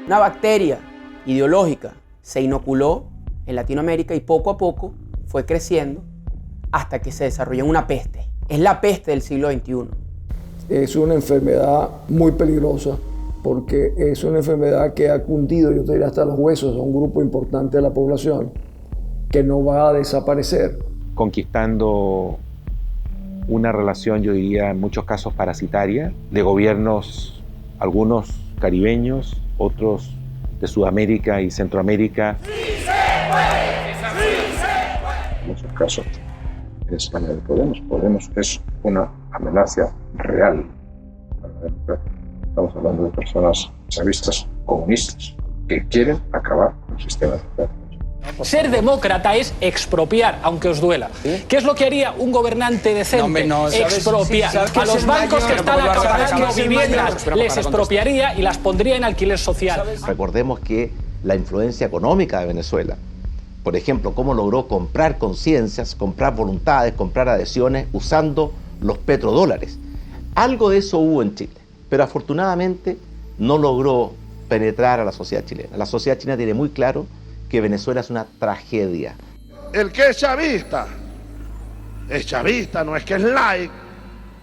Una bacteria ideológica se inoculó en Latinoamérica y poco a poco fue creciendo hasta que se desarrolló en una peste. Es la peste del siglo XXI. Es una enfermedad muy peligrosa porque es una enfermedad que ha cundido, yo te diría, hasta los huesos a un grupo importante de la población que no va a desaparecer. Conquistando una relación, yo diría, en muchos casos parasitaria, de gobiernos, algunos caribeños, otros de Sudamérica y Centroamérica. ¡Sí se puede! ¡Sí se puede! En muchos casos, en España de Podemos es una amenaza real. Estamos hablando de personas chavistas comunistas que quieren acabar con el sistema de gobierno. Ser demócrata es expropiar, aunque os duela. ¿Qué es lo que haría un gobernante decente? Expropiar. A los bancos que están acaparando viviendas les expropiaría y las pondría en alquiler social. Recordemos que la influencia económica de Venezuela, por ejemplo, cómo logró comprar conciencias, comprar voluntades, comprar adhesiones usando los petrodólares. Algo de eso hubo en Chile, pero afortunadamente no logró penetrar a la sociedad chilena. La sociedad chilena tiene muy claro que Venezuela es una tragedia. El que es chavista, no es que es like,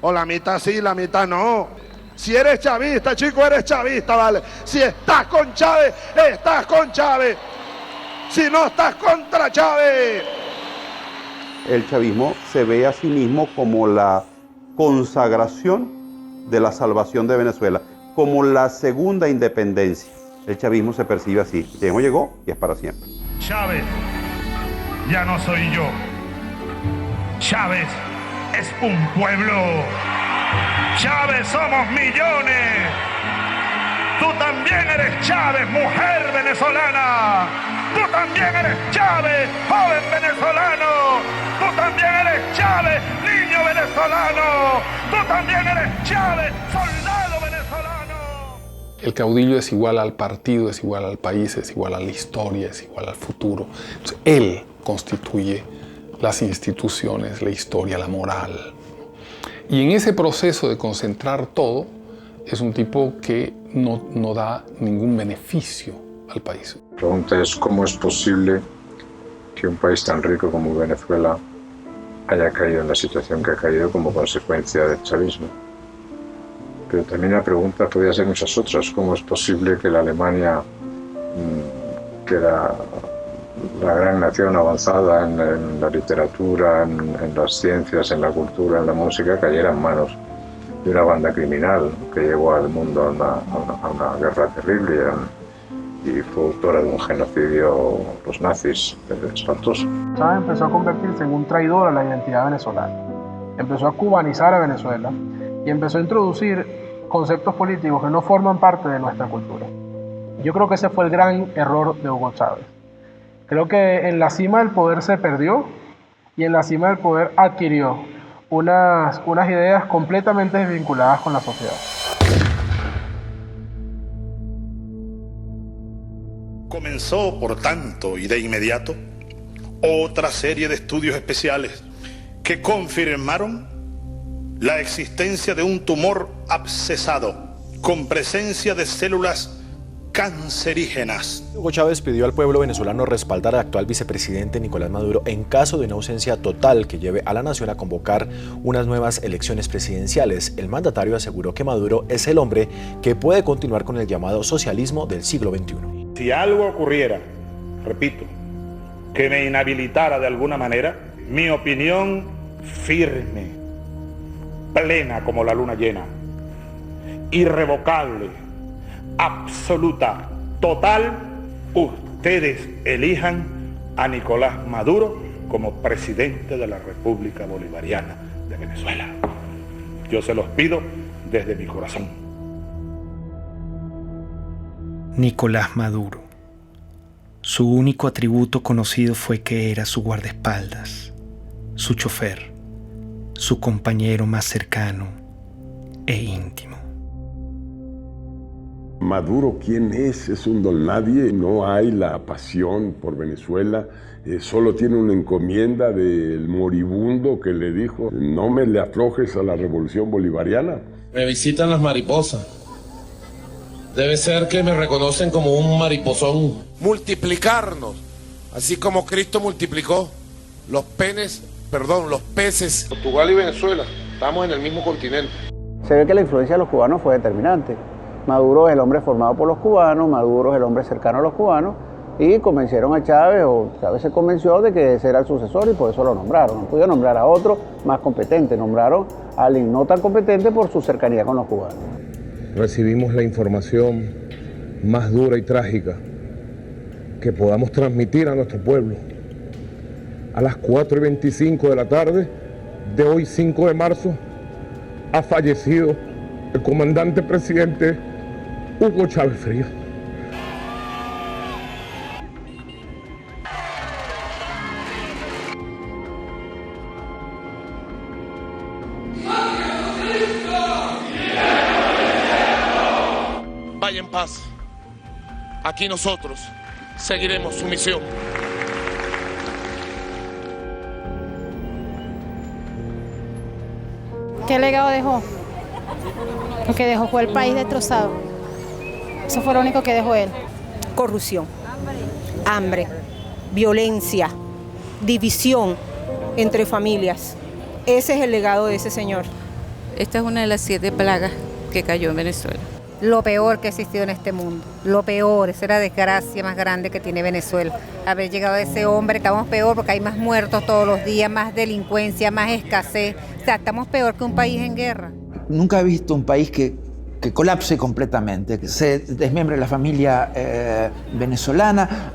o la mitad sí, la mitad no. Si eres chavista, chico, eres chavista, ¿vale? Si estás con Chávez, estás con Chávez. Si no estás contra Chávez. El chavismo se ve a sí mismo como la consagración de la salvación de Venezuela, como la segunda independencia. El chavismo se percibe así. Tiempo llegó y es para siempre. Chávez ya no soy yo. Chávez es un pueblo. Chávez somos millones. Tú también eres Chávez, mujer venezolana. Tú también eres Chávez, joven venezolano. Tú también eres Chávez, niño venezolano. Tú también eres Chávez, soldado venezolano. El caudillo es igual al partido, es igual al país, es igual a la historia, es igual al futuro. Entonces, él constituye las instituciones, la historia, la moral. Y en ese proceso de concentrar todo, es un tipo que no da ningún beneficio al país. La pregunta es cómo es posible que un país tan rico como Venezuela haya caído en la situación que ha caído como consecuencia del chavismo. Pero también la pregunta podría ser muchas otras. ¿Cómo es posible que la Alemania, que era la gran nación avanzada en la literatura, en las ciencias, en la cultura, en la música, cayera en manos de una banda criminal que llevó al mundo a una guerra terrible y fue autora de un genocidio, los nazis, espantoso? Chávez empezó a convertirse en un traidor a la identidad venezolana. Empezó a cubanizar a Venezuela y empezó a introducir conceptos políticos que no forman parte de nuestra cultura. Yo creo que ese fue el gran error de Hugo Chávez. Creo que en la cima del poder se perdió y en la cima del poder adquirió unas ideas completamente desvinculadas con la sociedad. Comenzó, por tanto, y de inmediato, otra serie de estudios especiales que confirmaron la existencia de un tumor abscesado con presencia de células cancerígenas. Hugo Chávez pidió al pueblo venezolano respaldar al actual vicepresidente Nicolás Maduro en caso de una ausencia total que lleve a la nación a convocar unas nuevas elecciones presidenciales. El mandatario aseguró que Maduro es el hombre que puede continuar con el llamado socialismo del siglo XXI. Si algo ocurriera, repito, que me inhabilitara de alguna manera, mi opinión firme, plena como la luna llena, irrevocable, absoluta, total, ustedes elijan a Nicolás Maduro como presidente de la República Bolivariana de Venezuela. Yo se los pido desde mi corazón. Nicolás Maduro. Su único atributo conocido fue que era su guardaespaldas, su chofer, su compañero más cercano e íntimo. Maduro, ¿quién es? Es un don nadie, no hay la pasión por Venezuela, solo tiene una encomienda del moribundo que le dijo: no me le aflojes a la revolución bolivariana. Me visitan las mariposas. Debe ser que me reconocen como un mariposón. Multiplicarnos, así como Cristo multiplicó los peces. Portugal y Venezuela, estamos en el mismo continente. Se ve que la influencia de los cubanos fue determinante. Maduro es el hombre formado por los cubanos, Maduro es el hombre cercano a los cubanos, y convencieron a Chávez, o Chávez se convenció de que ese era el sucesor y por eso lo nombraron. No pudieron nombrar a otro más competente, nombraron a alguien no tan competente por su cercanía con los cubanos. Recibimos la información más dura y trágica que podamos transmitir a nuestro pueblo. A las 4:25 de la tarde de hoy, 5 de marzo, ha fallecido el comandante presidente Hugo Chávez Frías. paz, aquí nosotros seguiremos su misión. ¿Qué legado dejó? Lo que dejó fue el país destrozado. Eso fue lo único que dejó él. Corrupción, hambre, violencia, división entre familias. Ese es el legado de ese señor. Esta es una de las 7 plagas que cayó en Venezuela. Lo peor que ha existido en este mundo. Lo peor, esa es la desgracia más grande que tiene Venezuela. Haber llegado a ese hombre, estamos peor porque hay más muertos todos los días, más delincuencia, más escasez. O sea, estamos peor que un país en guerra. Nunca he visto un país que colapse completamente, que se desmembre la familia venezolana.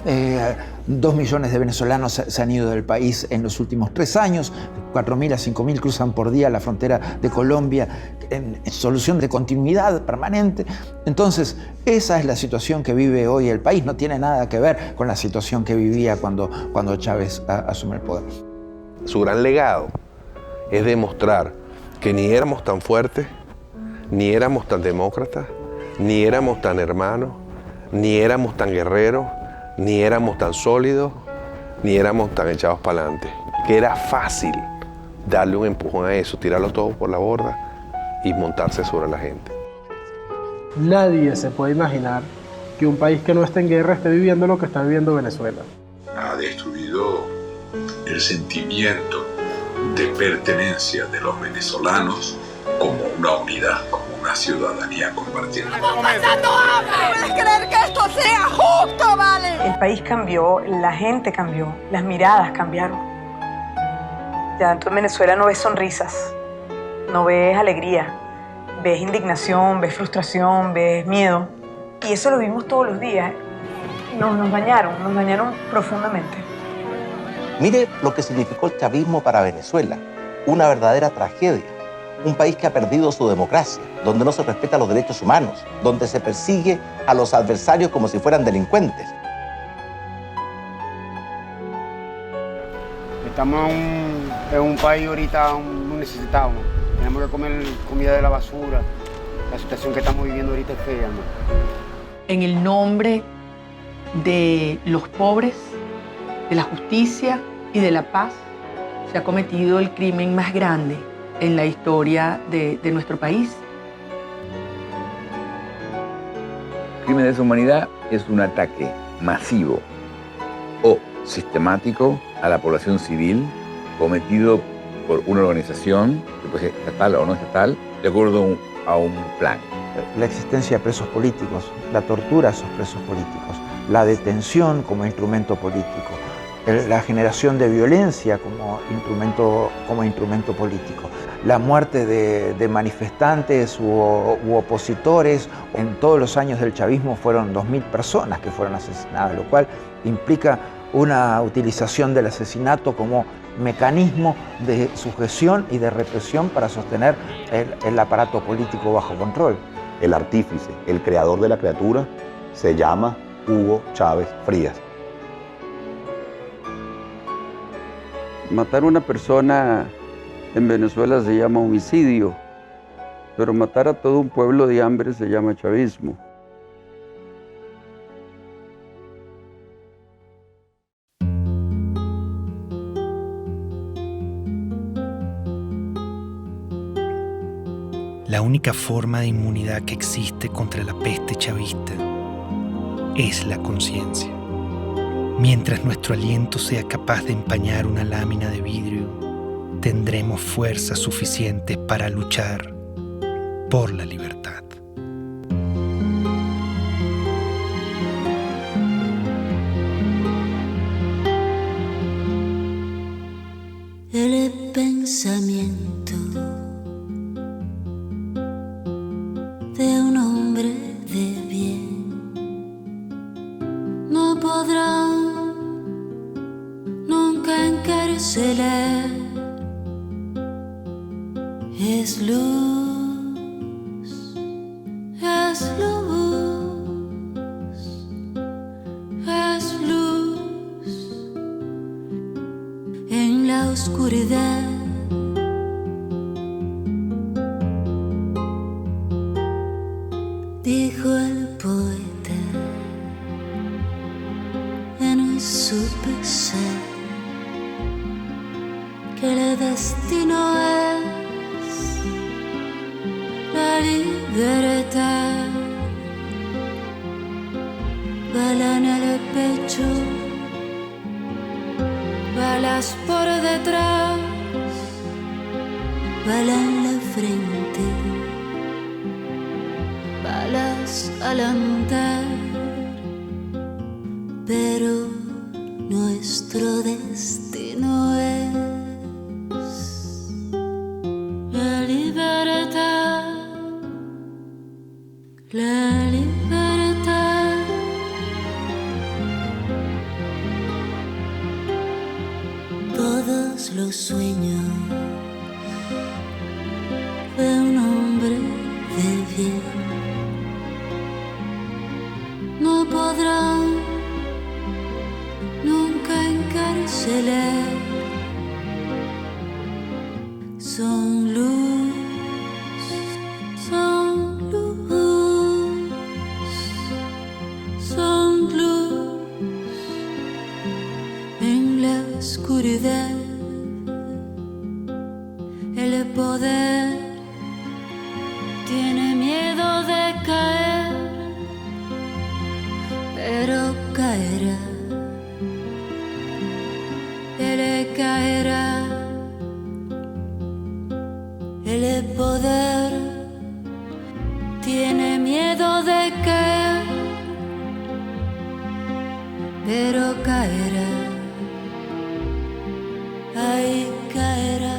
2 millones de venezolanos se han ido del país en los últimos 3 años, 4.000 a 5.000 cruzan por día la frontera de Colombia en solución de continuidad permanente. Entonces, esa es la situación que vive hoy el país, no tiene nada que ver con la situación que vivía cuando Chávez asume el poder. Su gran legado es demostrar que ni éramos tan fuertes, ni éramos tan demócratas, ni éramos tan hermanos, ni éramos tan guerreros, ni éramos tan sólidos, ni éramos tan echados para adelante. Que era fácil darle un empujón a eso, tirarlo todo por la borda y montarse sobre la gente. Nadie se puede imaginar que un país que no esté en guerra esté viviendo lo que está viviendo Venezuela. Ha destruido el sentimiento de pertenencia de los venezolanos como una unidad, como una ciudadanía compartida. ¡Estamos pasando hambre! ¿Puedes creer que esto sea justo, vale? El país cambió, la gente cambió, las miradas cambiaron. Ya tú en Venezuela no ves sonrisas, no ves alegría, ves indignación, ves frustración, ves miedo. Y eso lo vimos todos los días. Nos dañaron profundamente. Mire lo que significó el chavismo para Venezuela, una verdadera tragedia. Un país que ha perdido su democracia, donde no se respetan los derechos humanos, donde se persigue a los adversarios como si fueran delincuentes. Estamos en un país ahorita muy necesitado. Tenemos que comer comida de la basura. La situación que estamos viviendo ahorita es fea, ¿no? En el nombre de los pobres, de la justicia y de la paz, se ha cometido el crimen más grande en la historia de nuestro país. El crimen de lesa humanidad es un ataque masivo o sistemático a la población civil cometido por una organización, que puede ser estatal o no estatal, de acuerdo a un plan. La existencia de presos políticos, la tortura a esos presos políticos, la detención como instrumento político, la generación de violencia como instrumento político, la muerte de manifestantes u opositores. En todos los años del chavismo fueron 2.000 personas que fueron asesinadas, lo cual implica una utilización del asesinato como mecanismo de sujeción y de represión para sostener el aparato político bajo control. El artífice, el creador de la criatura, se llama Hugo Chávez Frías. Matar a una persona en Venezuela se llama homicidio, pero matar a todo un pueblo de hambre se llama chavismo. La única forma de inmunidad que existe contra la peste chavista es la conciencia. Mientras nuestro aliento sea capaz de empañar una lámina de vidrio, tendremos fuerzas suficientes para luchar por la libertad. El pensamiento de un hombre de bien no podrá nunca encarcelar. Es luz, es luz, es luz en la oscuridad. Dijo el poeta. supe ser que el destino es la libertad. Bala en el pecho, balas por detrás, bala en la frente, balas al andar, pero nuestro destino es la libertad, la libertad. Todos los sueños de un hombre de bien no podrán nunca encarcelar. Son luz, son luz, son luz en la oscuridad. El poder tiene miedo de caer, pero caerá. Él caerá. El poder tiene miedo de caer, pero caerá. Ahí caerá.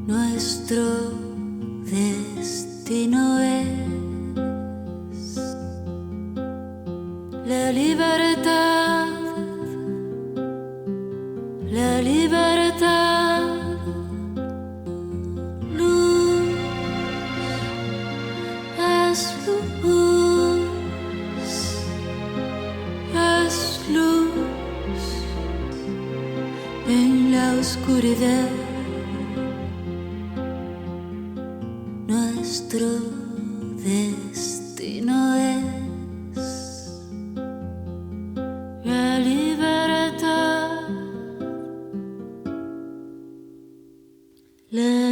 Nuestro destino es la libertad, la libertad. Luz, haz luz, haz luz en la oscuridad. Nuestro destino es la libertad, la